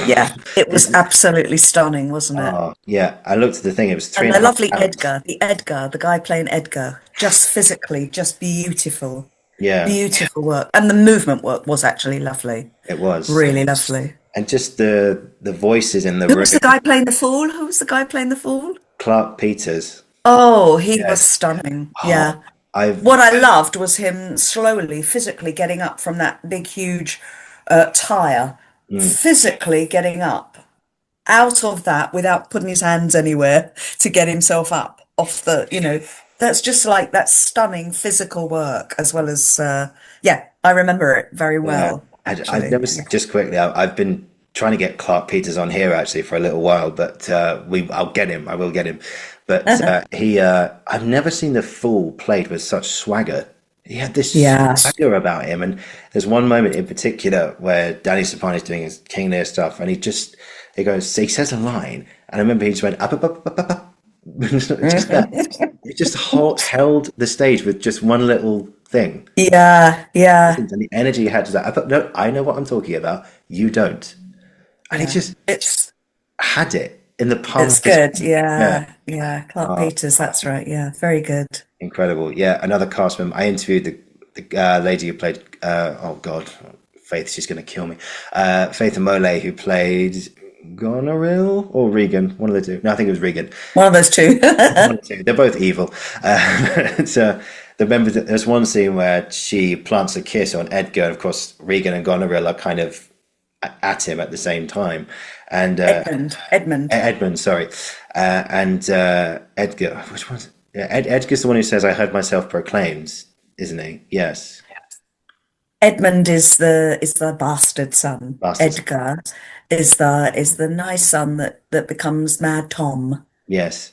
Yeah, it This was is, absolutely stunning, wasn't it? oh, yeah. I looked at the thing. It was three And and the a half lovely hours. Edgar, the guy playing Edgar, just physically, just beautiful, Yeah, beautiful work. And the movement work was actually lovely, it was. really lovely. And just the voices in the Who room. was the guy playing the fool? Who was the guy playing the fool? Clark Peters. Oh, he was Yes. stunning. Oh, Yeah. I've What I loved was him slowly, physically getting up from that big, huge tire, mm, physically getting up out of that without putting his hands anywhere to get himself up off that's just like that stunning physical work as well as, yeah, I remember it very yeah. well, I've never actually. just quickly. I've been trying to get Clark Peters on here actually for a little while, but I'll get him. I will get him. But he I've never seen the Fool played with such swagger. He had this Yeah. swagger about him, and there's one moment in particular where Danny Soprano's doing his King Lear stuff, and he says a line, and I remember he just went up. Just that. It just held the stage with just one little thing. Yeah, yeah, And the energy he had to that. No, I know what I'm talking about. You don't. And he yeah. just It's had it in the palm of it's his good. hand. Yeah. Yeah, yeah. Clark Peters, that's right. Yeah, very good. Incredible. Yeah. Another cast member. I interviewed the lady who played, oh God, Faith, she's going to kill me. Faith Amole, who played Goneril or Regan, one of the two. No, I think it was Regan. One of those two. One or two. They're both evil. So remember that there's one scene where she plants a kiss on Edgar, and of course Regan and Goneril are kind of at him at the same time, and Edmund. Edmund, sorry, and Edgar. Which one's yeah? Edgar's the one who says, "I heard myself proclaimed," isn't he? Yes, Edmund is the bastard son. bastards. Edgar is the nice son that becomes Mad Tom. Yes,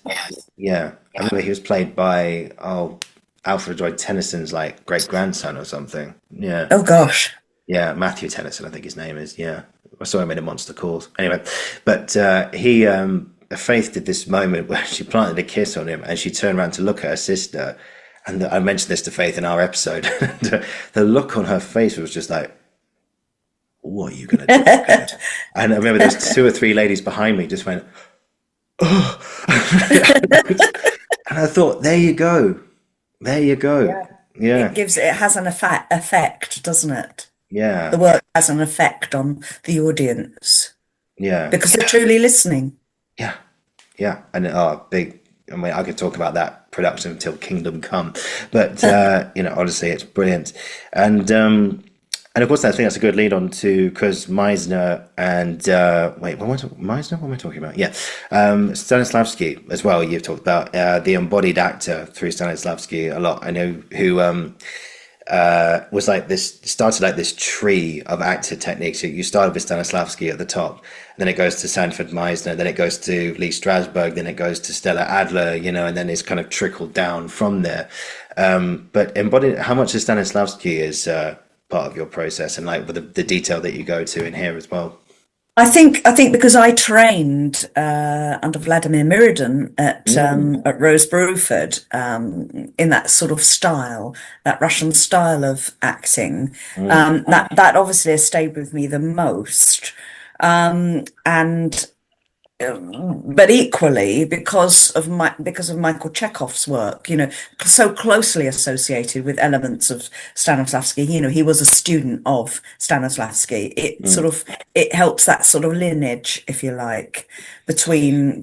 yeah. I remember he was played by Alfred Lloyd Tennyson's like great grandson or something. Yeah. Oh gosh. Yeah, Matthew Tennyson, I think his name is. Yeah, I saw him in A Monster Calls. Anyway, but Faith did this moment where she planted a kiss on him, and she turned around to look at her sister, and I mentioned this to Faith in our episode. And the look on her face was just like, "What are you gonna do?" And I remember there's two or three ladies behind me just went, "Oh," and I thought, "There you go, there you go." Yeah. Yeah, It has an effect, doesn't it? yeah, The work has an effect on the audience yeah. because they're truly listening. Yeah, yeah, and big. I mean, I could talk about that production until Kingdom Come, but honestly, it's brilliant, and of course, I think that's a good lead on to because Meisner and wait, Meisner? What am I talking about? Yeah, Stanislavski as well. You've talked about the embodied actor through Stanislavski a lot. I know who was like this started like this tree of actor techniques. You started with Stanislavski at the top, then it goes to Sanford Meisner, then it goes to Lee Strasberg, then it goes to Stella Adler, and then it's kind of trickled down from there. But embodied, how much of Stanislavski is part of your process, and like with the detail that you go to in here as well? I think because I trained under Vladimir Mirodin at Rose Bruford in that sort of style, that Russian style of acting, that obviously has stayed with me the most. And but equally because of Michael Chekhov's work, so closely associated with elements of Stanislavski. He was a student of Stanislavski. It helps that sort of lineage, if you like, between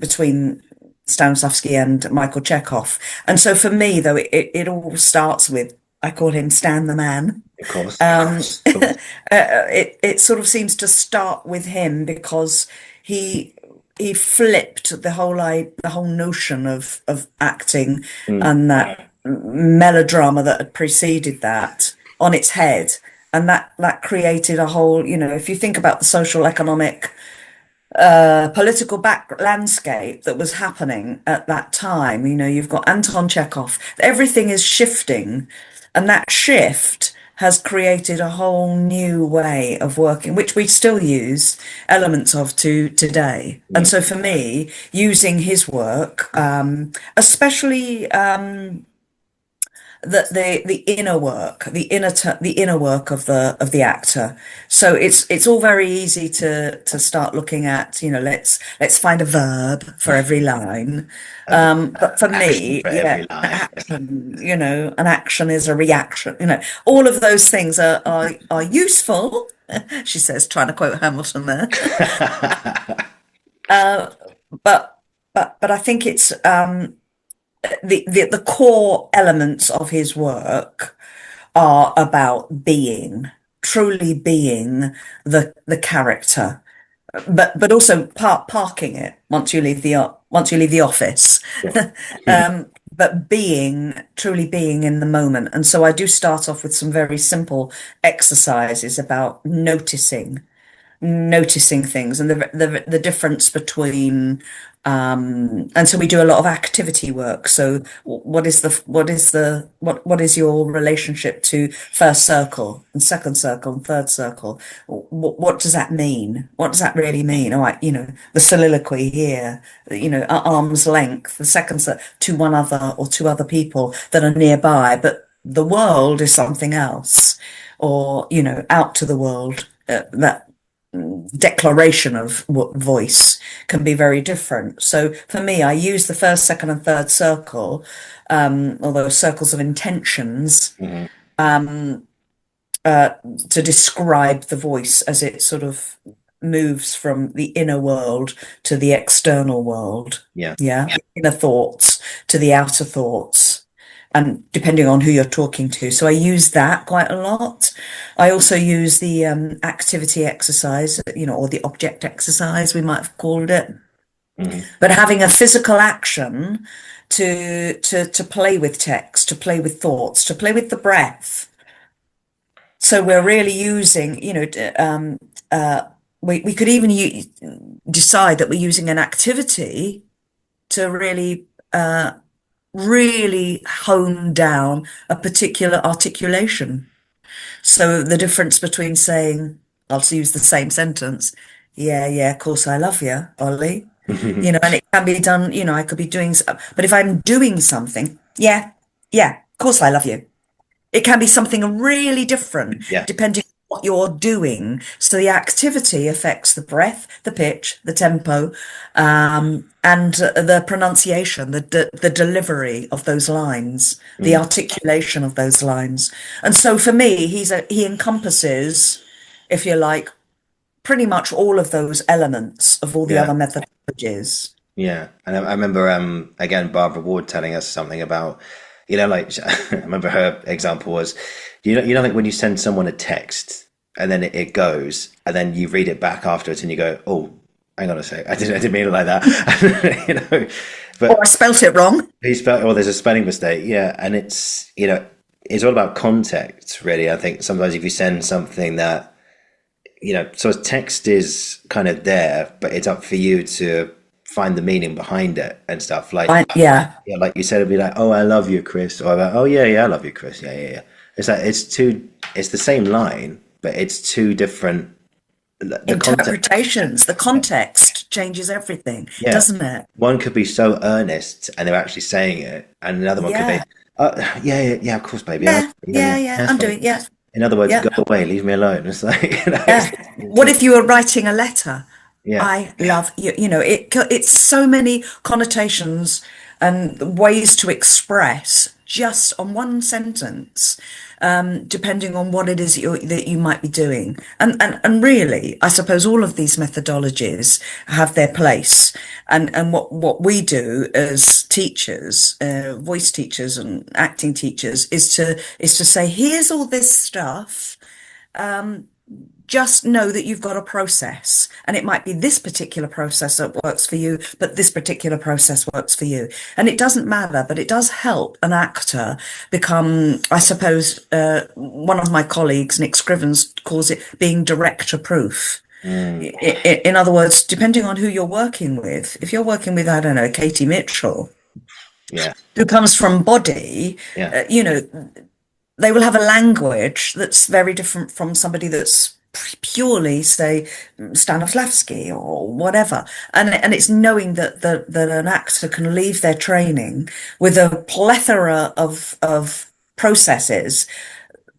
Stanislavski and Michael Chekhov. And so for me, though, it all starts with, I call him Stan the Man. Of course, of course. It sort of seems to start with him because he flipped the whole notion of acting and that melodrama that had preceded that on its head, and that created a whole, if you think about the social, economic, political landscape that was happening at that time. You've got Anton Chekhov. Everything is shifting, and that shift has created a whole new way of working, which we still use elements of to today. And so for me, using his work, especially the inner work, the inner work of the actor. So it's all very easy to start looking at, let's find a verb for every line. Of But for action me, for yeah, every an line. action, an action is a reaction. All of those things are useful. She says, trying to quote Hamilton there. But but I think it's the core elements of his work are about being, truly being the character, but also parking it once you leave the office. But truly being in the moment. And so I do start off with some very simple exercises about noticing things and the difference between and so we do a lot of activity work. So what is your relationship to first circle and second circle and third circle? What does that mean? What does that really mean? All right, the soliloquy here, at arm's length, the second to one other or two other people that are nearby, but the world is something else, or out to the world. That declaration of voice can be very different. So for me, I use the first, second, and third circle, or those circles of intentions, Mhm. to describe the voice as it sort of moves from the inner world to the external world. Yeah. Yeah. The inner thoughts to the outer thoughts. And depending on who you're talking to. So I use that quite a lot. I also use the activity exercise, or the object exercise, we might have called it. Mhm. But having a physical action to play with text, to play with thoughts, to play with the breath. So we're really using, we could even decide that we're using an activity to really hone down a particular articulation. So the difference between saying, I'll use the same sentence, yeah, of course I love you, Ollie. And it can be done, I could be doing, but if I'm doing something, yeah, of course I love you. It can be something really different Yeah. depending on what you're doing. So the activity affects the breath, the pitch, the tempo, and the pronunciation, the delivery of those lines, the Mm. articulation of those lines. And so for me, he encompasses, if you like, pretty much all of those elements of all the Yeah. other methodologies. Yeah, and I remember again Barbara Ward telling us something about, like I remember her example was, like when you send someone a text and then it goes and then you read it back afterwards and you go, oh, hang on a sec, I didn't mean it like that, Or I but spelt it wrong. he spelled, or there's a spelling mistake, yeah, and it's all about context, really. I think sometimes if you send something that so text is kind of there, but it's up for you to find the meaning behind it and stuff. Like, Yeah. yeah, like you said, it'd be like, "Oh, I love you, Chris," or like, "Oh, yeah, yeah, I love you, Chris." Yeah, yeah, yeah. It's like it's the same line, but it's two different. The context, Interpretations, the context changes everything, yeah. doesn't it? One could be so earnest, and they're actually saying it, and another one could be, Yeah, yeah, yeah, yeah, of course, baby, yeah, yeah, yeah, yeah, yeah. that's I'm fine. doing, yeah, In other words, yeah, go away, leave me alone. It's like, yeah. What if you were writing a letter? yeah, I love you. It's so many connotations and ways to express just on one sentence, depending on what it is that you might be doing. And really, I suppose all of these methodologies have their place. And what we do as teachers, voice teachers and acting teachers, is to say, here's all this stuff. Just know that you've got a process, and it might be this particular process that works for you, but this particular process works for you. And it doesn't matter, but it does help an actor become, I suppose, one of my colleagues, Nick Scrivens, calls it being director proof. mm, In other words, depending on who you're working with, if you're working with, I don't know, Katie Mitchell, yeah, who comes from body, yeah, they will have a language that's very different from somebody that's purely, say, Stanislavski or whatever. And it's knowing that an actor can leave their training with a plethora of processes,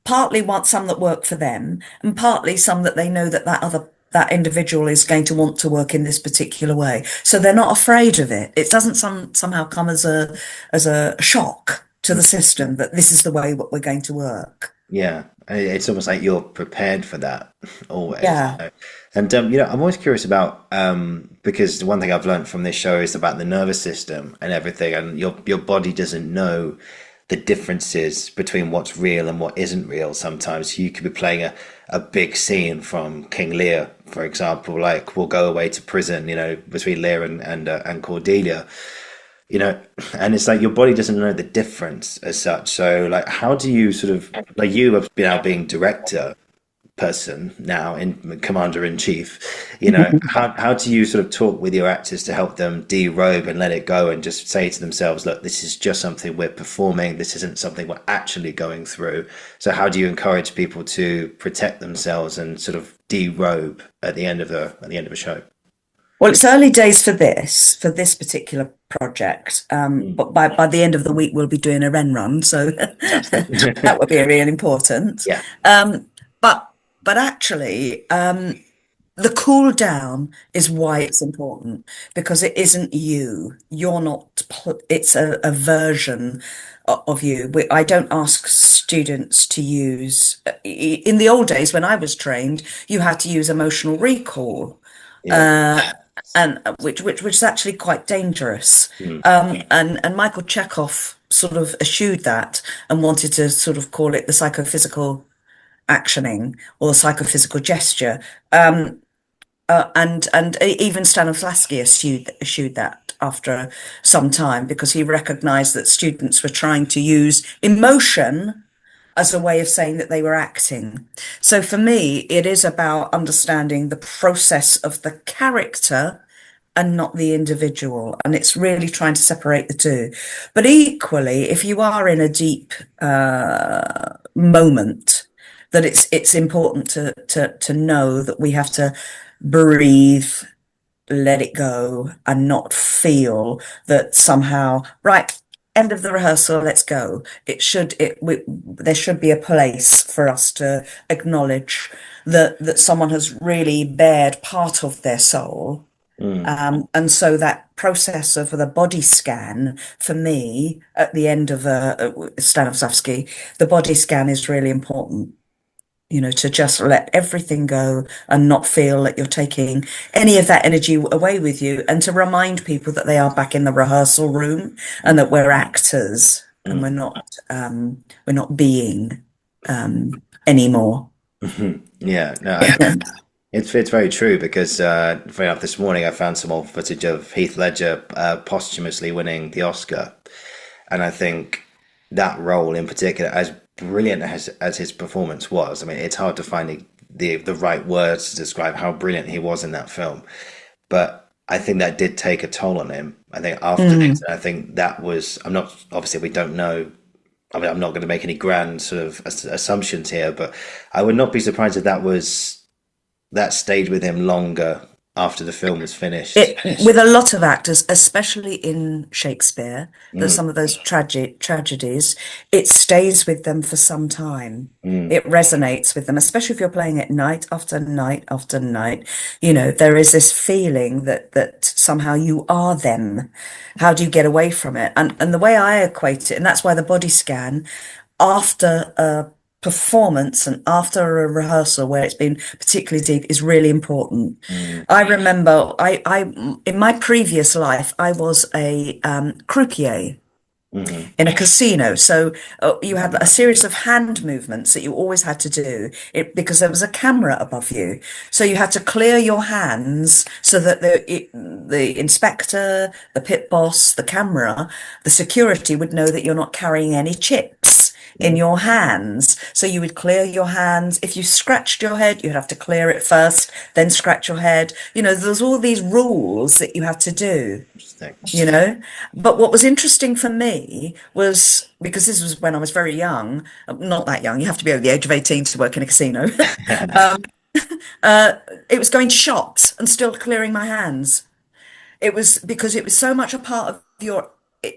partly want some that work for them, and partly some that they know that individual is going to want to work in this particular way. So they're not afraid of it. It doesn't somehow come as a shock to the system that this is the way what we're going to work. Yeah, and it's almost like you're prepared for that always. Yeah. And I'm always curious about because the one thing I've learned from this show is about the nervous system and everything, and your body doesn't know the differences between what's real and what isn't real. Sometimes you could be playing a big scene from King Lear, for example, like we'll go away to prison, between Lear and Cordelia, and it's like your body doesn't know the difference as such. So like, how do you sort of, like, you have been out being director person now in commander in chief, how do you sort of talk with your actors to help them derobe and let it go and just say to themselves, look, this is just something we're performing, this isn't something we're actually going through? So how do you encourage people to protect themselves and sort of derobe at the end of a show? Well, it's early days for this particular project, but by the end of the week we'll be doing a run, so that would be really important. Yeah. But actually, the cool down is why it's important, because it isn't you. You're not. It's a version of you. I don't ask students to use. In the old days when I was trained, you had to use emotional recall. Yeah. And which is actually quite dangerous. And Michael Chekhov sort of eschewed that and wanted to sort of call it the psychophysical actioning or the psychophysical gesture. And even Stanislavski eschewed that after some time, because he recognized that students were trying to use emotion as a way of saying that they were acting. So for me, it is about understanding the process of the character and not the individual. And it's really trying to separate the two. But equally, if you are in a deep moment, that it's important to know that we have to breathe, let it go, and not feel that somehow, right, end of the rehearsal, let's go. There should be a place for us to acknowledge that someone has really bared part of their soul. And so that process of the body scan, for me, at the end of Stanislavski, the body scan is really important. To just let everything go and not feel that you're taking any of that energy away with you, and to remind people that they are back in the rehearsal room and that we're actors and we're not being anymore. Yeah, no, it's very true, because funny enough, this morning I found some old footage of Heath Ledger posthumously winning the Oscar, and I think that role in particular, as brilliant as his performance was, I mean, it's hard to find the right words to describe how brilliant he was in that film, but I think that did take a toll on him. I think after this, I think that was, I'm not, obviously we don't know, I mean, I'm not going to make any grand sort of assumptions here, but I would not be surprised if that stayed with him longer after the film was finished. With a lot of actors, especially in Shakespeare, there's some of those tragedies, it stays with them for some time. It resonates with them, especially if you're playing it night after night after night. There is this feeling that somehow you are them. How do you get away from it? And the way I equate it, and that's why the body scan, after a performance and after a rehearsal where it's been particularly deep, is really important. I remember I in my previous life I was a croupier in a casino. So you had a series of hand movements that you always had to do because there was a camera above you. So you had to clear your hands so that the inspector, the pit boss, the camera, the security would know that you're not carrying any chips in your hands. So you would clear your hands. If you scratched your head, you'd have to clear it first, then scratch your head. There's all these rules that you have to do, But what was interesting for me was, because this was when I was very young, not that young, you have to be over the age of 18 to work in a casino. It was going to shops and still clearing my hands. It was because it was so much a part of your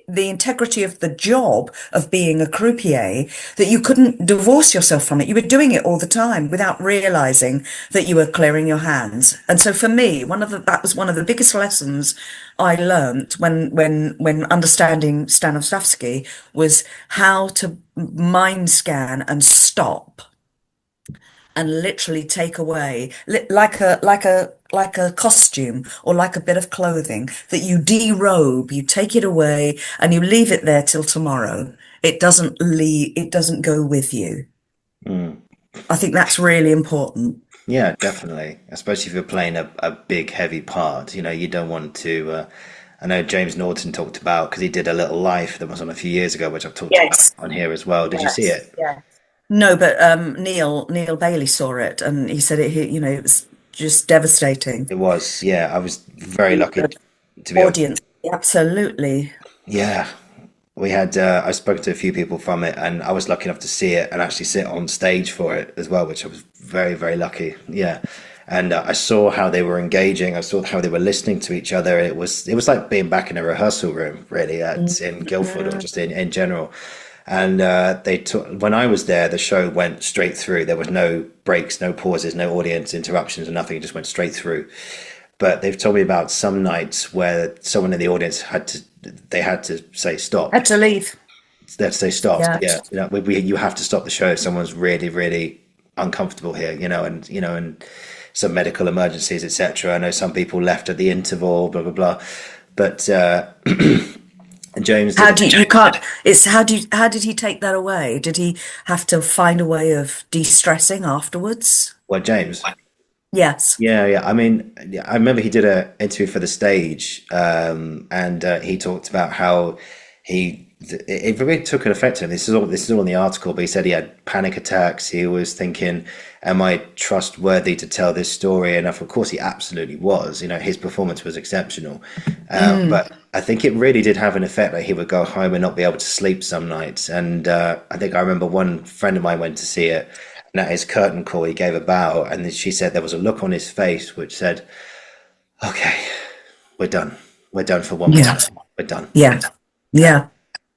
the integrity of the job of being a croupier, that you couldn't divorce yourself from it. You were doing it all the time without realizing that you were clearing your hands. And so for me, that was one of the biggest lessons I learned when understanding Stanislavski, was how to mind scan and stop and literally take away, like a costume or like a bit of clothing, that you derobe, you take it away and you leave it there till tomorrow. It doesn't go with you. I think that's really important. Yeah, definitely. Especially if you're playing a big, heavy part. You don't want to. I know James Norton talked about, because he did a little life that was on a few years ago, which I've talked about Yes. on here as well. Did you see Yes. it? Yeah. No, but Neil Bailey saw it, and he said it was just devastating. It was. Yeah, I was very lucky The to be able. audience, absolutely. Yeah, we had. I spoke to a few people from it, and I was lucky enough to see it and actually sit on stage for it as well, which I was very, very lucky. Yeah, and I saw how they were engaging. I saw how they were listening to each other. It was like being back in a rehearsal room, really, in Guildford, or just in general. And they took when I was there, the show went straight through. There was no breaks, no pauses, no audience interruptions, or nothing. It just went straight through. But they've told me about some nights where someone in the audience had to say stop. Had to leave. They had to say stop. Yeah. Yeah, you have to stop the show if someone's really, really uncomfortable here. And some medical emergencies, etc. I know some people left at the interval, blah blah blah. But James How did. do you can't, it's how did he take that away? Did he have to find a way of de-stressing afterwards? Well, James. Yes. Yeah, yeah. I mean, yeah, I remember he did an interview for the stage, and he talked about how it really took an effect on him. This is all in the article, but he said he had panic attacks. He was thinking, "Am I trustworthy to tell this story?" And of course, he absolutely was. His performance was exceptional, but I think it really did have an effect. Like, he would go home and not be able to sleep some nights. And I think I remember one friend of mine went to see it. And at his curtain call, he gave a bow, and then she said there was a look on his face which said, "Okay, we're done. We're done for one more Yeah. time. We're done." Yeah. Yeah.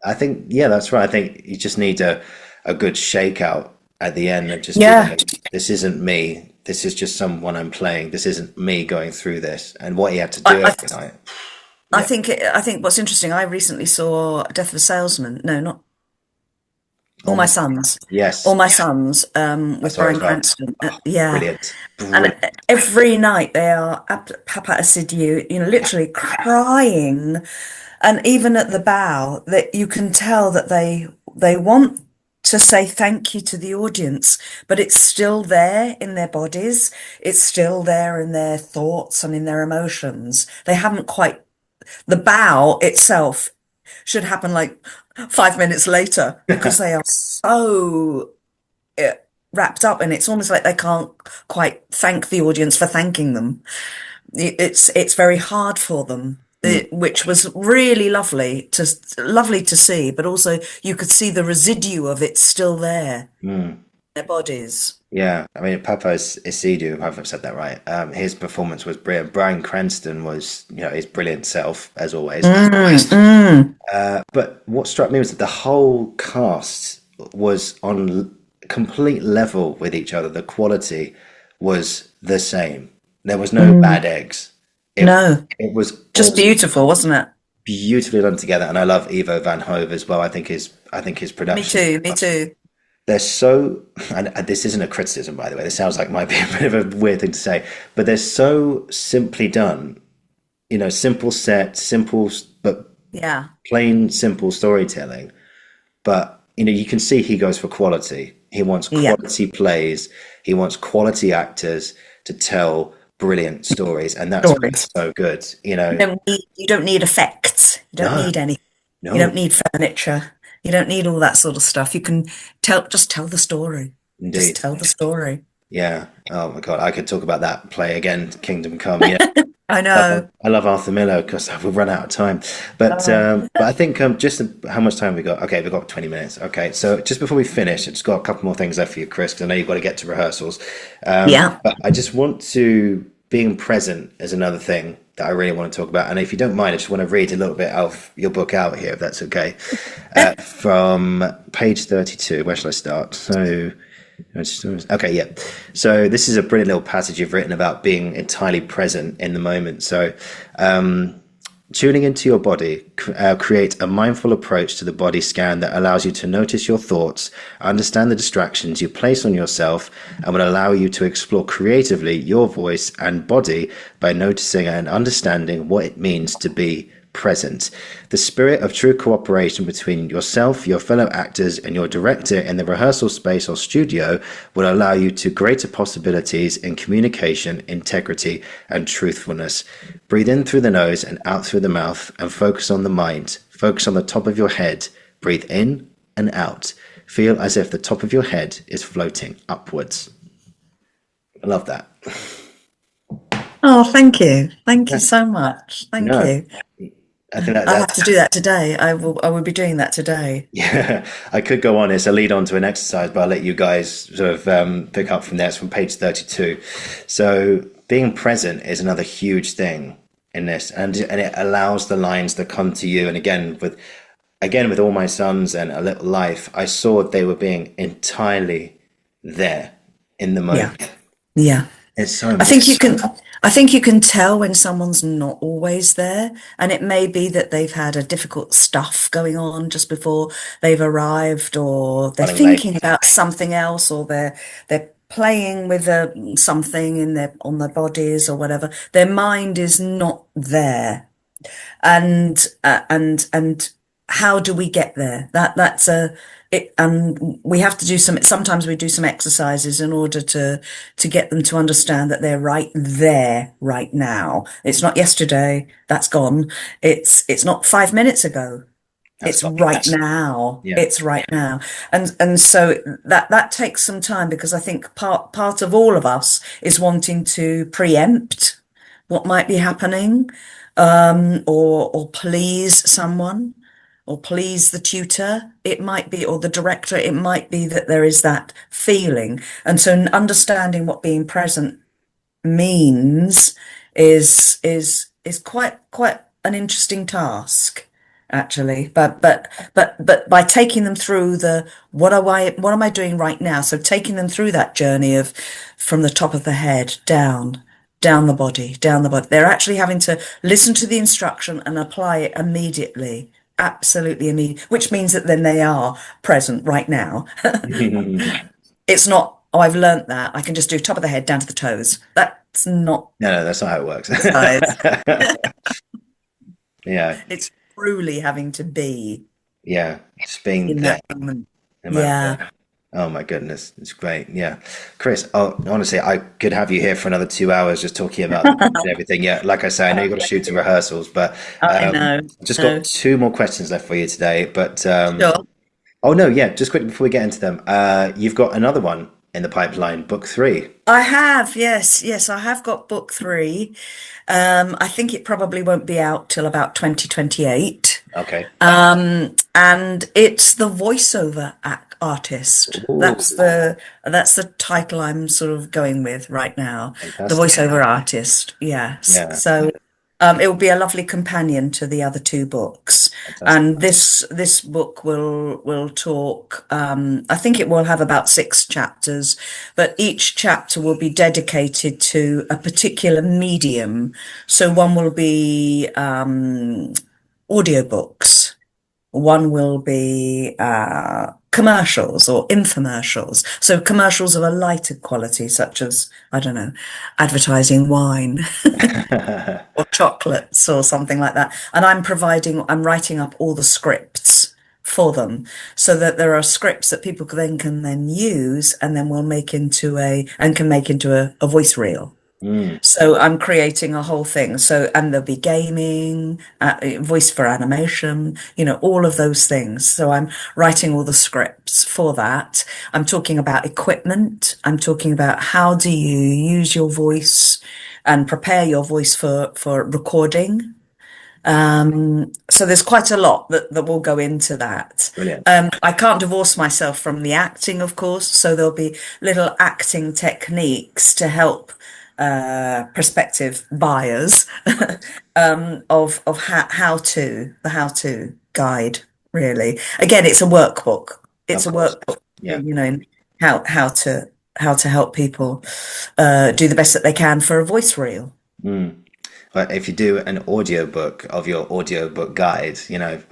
I think, yeah, that's right. I think you just need a good shakeout at the end and just be Yeah. like, this isn't me. This is just someone I'm playing. This isn't me going through this. And what he had to do I, every night. I Yeah. think what's interesting, I recently saw Death of a Salesman. No, not All My Almost. Sons. Yes, All My Sons, I with saw it as Bryan well. Cranston. Yeah. Brilliant. And Brilliant. every night they are Papa Assidu, literally crying. And even at the bow, that you can tell that they want to say thank you to the audience, but it's still there in their bodies. It's still there in their thoughts and in their emotions. They haven't quite, the bow itself should happen like 5 minutes later, because they are so uh, wrapped up, and it's almost like they can't quite thank the audience for thanking them. It's very hard for them. Mm, Which was really lovely to see, but also you could see the residue of it still there in mm. their bodies. Yeah, I mean, Papa Isidu, if I've said that right, his performance was brilliant. Bryan Cranston was, his brilliant self, as always. Mm. But what struck me was that the whole cast was on complete level with each other. The quality was the same. There was no bad eggs. It No, it was just all beautiful, wasn't it? beautifully done together, and I love Ivo van Hove as well. I think his Me production. too, me too. They're so, and this isn't a criticism, by the way. This sounds like might be a bit of a weird thing to say, but they're so simply done. Simple set, simple but Yeah, plain simple storytelling. But you can see he goes for quality. He wants yeah. quality plays. He wants quality actors to tell brilliant stories, and that's why Stories. it's so good. You don't need effects. You don't No, need any. You no, don't need furniture. You don't need all that sort of stuff. You can just tell the story. Just indeed. tell the story. Yeah. Oh my God, I could talk about that play again, Kingdom Come. I know. I love Arthur Miller because we've run out of time. But I think just how much time have we got? Okay, we've got 20 minutes. Okay, so just before we finish, I've just got a couple more things left for you, Chris, because I know you've got to get to rehearsals. Yeah. But I just want to being present is another thing that I really want to talk about. And if you don't mind, I just want to read a little bit of your book out here, if that's okay. From page 32. Where shall I start? So, okay, yeah. So this is a brilliant little passage you've written about being entirely present in the moment. So, tuning into your body, create a mindful approach to the body scan that allows you to notice your thoughts, understand the distractions you place on yourself, and will allow you to explore creatively your voice and body by noticing and understanding what it means to be present. The spirit of true cooperation between yourself, your fellow actors, and your director in the rehearsal space or studio will allow you to greater possibilities in communication, integrity, and truthfulness. Breathe in through the nose and out through the mouth, and focus on the mind. Focus on the top of your head. Breathe in and out. Feel as if the top of your head is floating upwards. I love that. Oh, thank you. Thank you so much. Thank you. I think I'll have to do that today. I will be doing that today. Yeah, I could go on. It's a lead on to an exercise, but I'll let you guys sort of pick up from there. It's from page 32. So being present is another huge thing in this, and it allows the lines that come to you. And again with All My Sons and A Little Life, I saw they were being entirely there in the moment. Yeah. It's so I think you can tell when someone's not always there, and it may be that they've had a difficult stuff going on just before they've arrived, or they're thinking about something else, or they're playing with something on their bodies or whatever. Their mind is not there, and how do we get there? And we have to do sometimes we do some exercises in order to get them to understand that they're right there, right now. It's not yesterday, that's gone. It's not 5 minutes ago. It's right now. Yeah. It's right now. And so that takes some time, because I think part of all of us is wanting to preempt what might be happening, or please someone, or please the tutor, it might be, or the director. It might be that there is that feeling. And so understanding what being present means is quite an interesting task, actually. But by taking them through what am I doing right now? So taking them through that journey of from the top of the head down the body. They're actually having to listen to the instruction and apply it immediately. Absolutely immediate, which means that then they are present right now. It's not, oh, I've learnt that, I can just do top of the head down to the toes. That's not. No, that's not how it works. Yeah. It's truly having to be. Yeah. Just being in there. that moment. Yeah. Oh my goodness, it's great. Yeah, Chris. Oh, honestly, I could have you here for another 2 hours just talking about everything. Yeah, like I say, I know you've got to shoot to rehearsals, but I know. Just got 2 more questions left for you today. But Sure. oh no, yeah, just quickly before we get into them, you've got another one in the pipeline, book 3. I have, yes, I have got book 3. I think it probably won't be out till about 2028. Okay. And it's the voiceover artist. Ooh. That's the title I'm sort of going with right now. Fantastic. The voiceover artist. Yes. Yeah. So it will be a lovely companion to the other 2 books. Fantastic. And this book will talk, I think it will have about 6 chapters, but each chapter will be dedicated to a particular medium. So one will be audiobooks, one will be commercials or infomercials. So commercials of a lighter quality, such as, I don't know, advertising wine or chocolates or something like that. And I'm writing up all the scripts for them, so that there are scripts that people can then use, and then we'll make into a voice reel. So I'm creating a whole thing. So, and there'll be gaming, voice for animation, all of those things. So I'm writing all the scripts for that. I'm talking about equipment. I'm talking about how do you use your voice and prepare your voice for recording. So there's quite a lot that will go into that. Brilliant. I can't divorce myself from the acting, of course. So there'll be little acting techniques to help prospective buyers of the how to guide. Really, again, it's a workbook. Of It's a course. workbook, Yeah. how how to help people do the best that they can for a voice reel. Mm. But if you do an audiobook of your audiobook guide,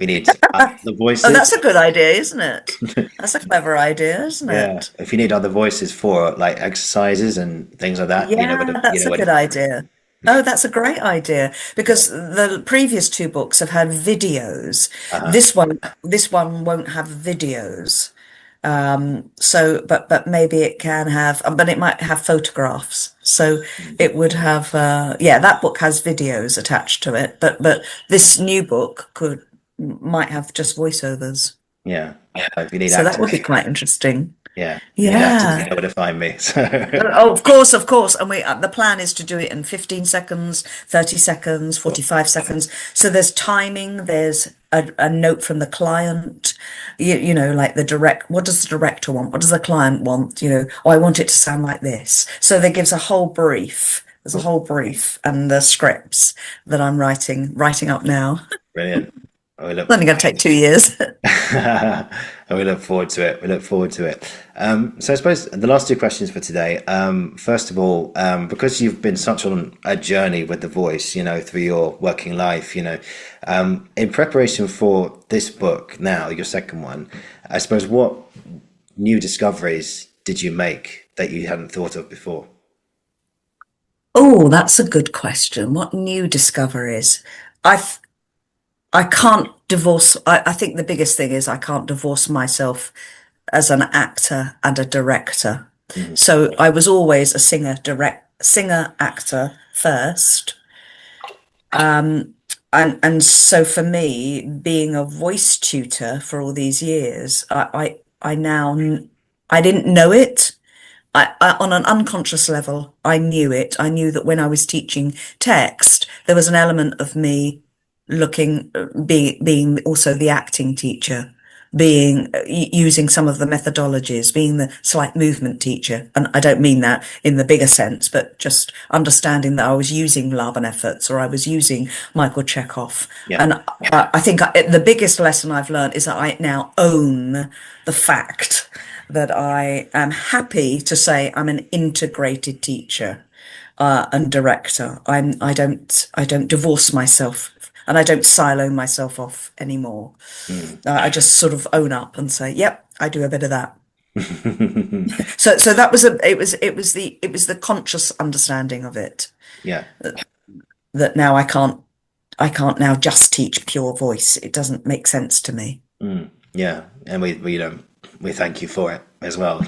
we need the Oh, voices. that's a good idea, isn't it? That's a clever idea, isn't Yeah. it? If you need other voices for like exercises and things like that, Yeah, that's a where good to, idea. Oh, that's a great idea because the previous two books have had videos. uh-huh. This one won't have videos. So, but maybe it can have, but it might have photographs. So it would have, yeah, that book has videos attached to it, but this new book might have just voiceovers. Yeah. If you need So that would actors, be quite interesting. yeah. If you need actors, you Yeah. know where to find me. So Oh, of course, of course. And the plan is to do it in 15 seconds, 30 seconds, 45 seconds. So there's timing, there's a note from the client, like what does the director want? What does the client want? Oh, I want it to sound like this. So there gives a whole brief. There's a whole brief and the scripts that I'm writing up now. brilliant. We look It's only going to take 2 years. and we look forward to it. We look forward to it. So I suppose the last two questions for today. First of all, because you've been such on a journey with the voice, through your working life, in preparation for this book now, your second one, I suppose what new discoveries did you make that you hadn't thought of before? Oh, that's a good question. What new discoveries? I I can't divorce. I think the biggest thing is I can't divorce myself as an actor and a director. Mhm. So I was always a singer, actor first. And so for me, being a voice tutor for all these years, I now, I didn't know it. On an unconscious level, I knew it. I knew that when I was teaching text, there was an element of me being also the acting teacher, using some of the methodologies, being the slight movement teacher. And I don't mean that in the bigger sense, but just understanding that I was using Laban efforts or I was using Michael Chekhov. Yeah. And I think the biggest lesson I've learned is that I now own the fact that I am happy to say I'm an integrated teacher and director. I don't divorce myself and I don't silo myself off anymore. Mm. I just sort of own up and say, "Yep, I do a bit of that." So that was it was the conscious understanding of it Yeah. that now I can't now just teach pure voice. It doesn't make sense to me. Mm. Yeah. And we thank you for it as well.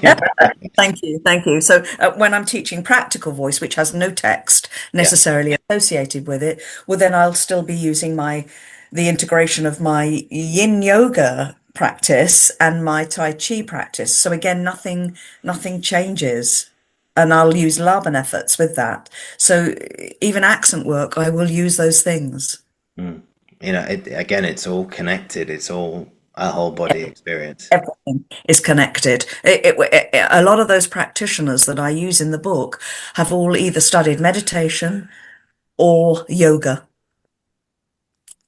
Thank you, thank you. So when I'm teaching practical voice, which has no text Yeah. necessarily associated with it, well, then I'll still be using the integration of my yin yoga practice and my tai chi practice. So again, nothing changes. And I'll use Laban efforts with that. So even accent work, I will use those things. Mm. Again, it's all connected. It's all a whole body experience. Everything is connected. A lot of those practitioners that I use in the book have all either studied meditation or yoga.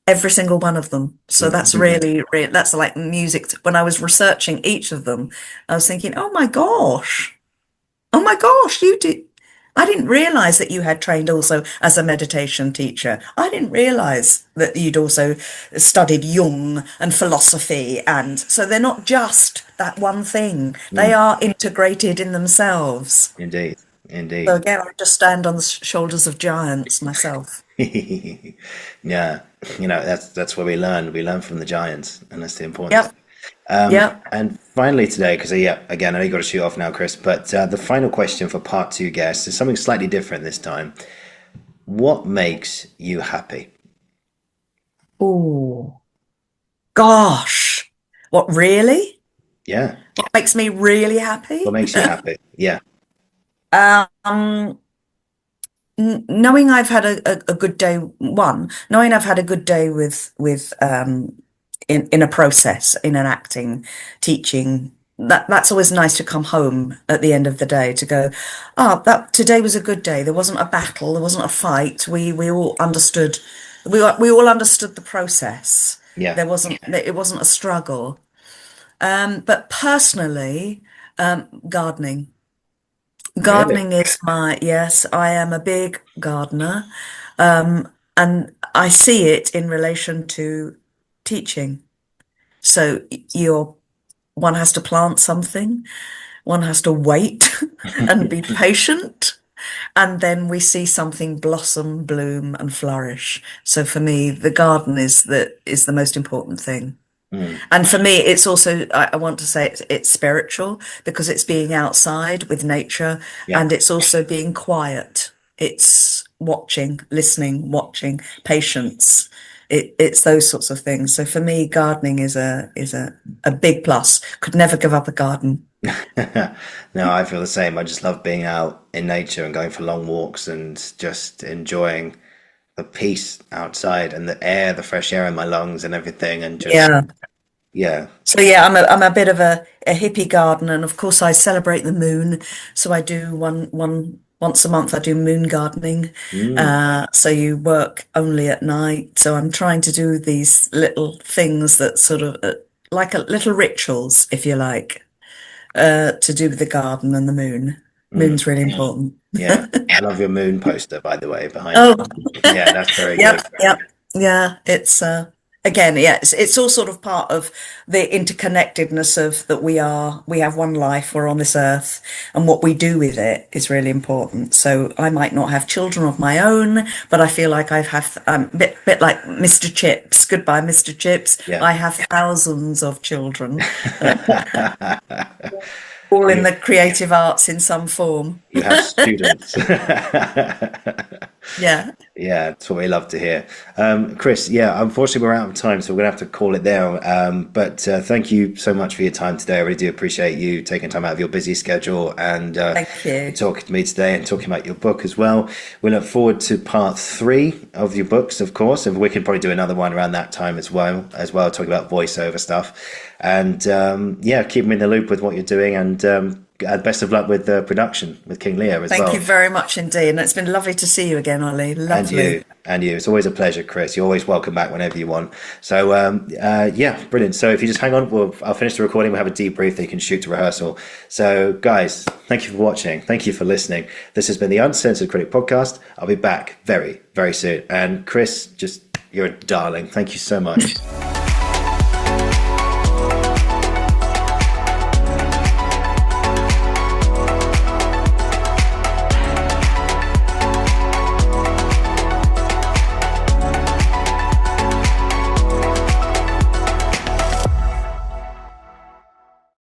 Every single one of them. So that's that's like music. When I was researching each of them, I was thinking, oh my gosh, you did. I didn't realize that you had trained also as a meditation teacher. I didn't realize that you'd also studied Jung and philosophy. And so they're not just that one thing. They Mm. are integrated in themselves. Indeed. So Indeed. again, I just stand on the shoulders of giants myself. Yeah. That's where we learn. We learn from the giants, and that's the important Yep. thing. Yep. And finally today, because yeah, again, I know you got to shoot off now, Chris. But the final question for part two guests is something slightly different this time. What makes you happy? Oh, gosh. What really? Yeah. What makes me really What happy? makes you happy? Yeah. Um, knowing I've had a good day, knowing I've had a good day with in a process, in an acting, teaching, that's always nice to come home at the end of the day to go, that today was a good day. There wasn't a battle, there wasn't a fight. We all understood, we all understood the process. Yeah, It wasn't a struggle. But personally, gardening. really. Gardening is yes, I am a big gardener. And I see it in relation to teaching. So you're one has to plant something, one has to wait and be patient, and then we see something blossom, bloom, and flourish. So for me, the garden is the most important thing. Mm, And for me, it's also, I want to say it's spiritual because it's being outside with nature, yeah. and it's also being quiet. It's watching, listening, watching, patience. It's those sorts of things. So for me, gardening is a big plus. Could never give up a garden. No, I feel the same. I just love being out in nature and going for long walks and just enjoying the peace outside and the air, the fresh air in my lungs and everything. And just, Yeah. yeah. So yeah, I'm a bit of a hippie gardener, and of course I celebrate the moon. So I do once a month I do moon gardening. Mm, So you work only at night. So I'm trying to do these little things that sort of like a little rituals, if you like, to do with the garden and the moon. mm, Moon's really important. yeah. I love your moon poster, by the way, behind Oh, you. Yeah, that's very yep, good. yep, yeah. It's again, yeah. It's all sort of part of the interconnectedness of that we have one life, we're on this earth, and what we do with it is really important. So I might not have children of my own, but I feel like I've had bit like Mr. Chips. Goodbye, Mr. Chips. Yeah. I have thousands of children, all in You, the creative arts in some form. you have students. Yeah. Yeah, that's what we love to hear. Chris, yeah, unfortunately we're out of time, so we're gonna have to call it there. But thank you so much for your time today. I really do appreciate you taking time out of your busy schedule and Thank you. talking to me today and talking about your book as well. We look forward to part three of your books, of course, and we can probably do another one around that time as well, talking about voiceover stuff. And yeah, keep me in the loop with what you're doing and best of luck with the production with King Lear as Thank well. you very much indeed. And it's been lovely to see you again, Ollie. And Lovely. you, and you. It's always a pleasure, Chris. You're always welcome back whenever you want. So, yeah, brilliant. So, if you just hang on, I'll finish the recording. We'll have a debrief that you can shoot to rehearsal. So, guys, thank you for watching. Thank you for listening. This has been the Uncensored Critic podcast. I'll be back very, very soon. And Chris, you're a darling. Thank you so much.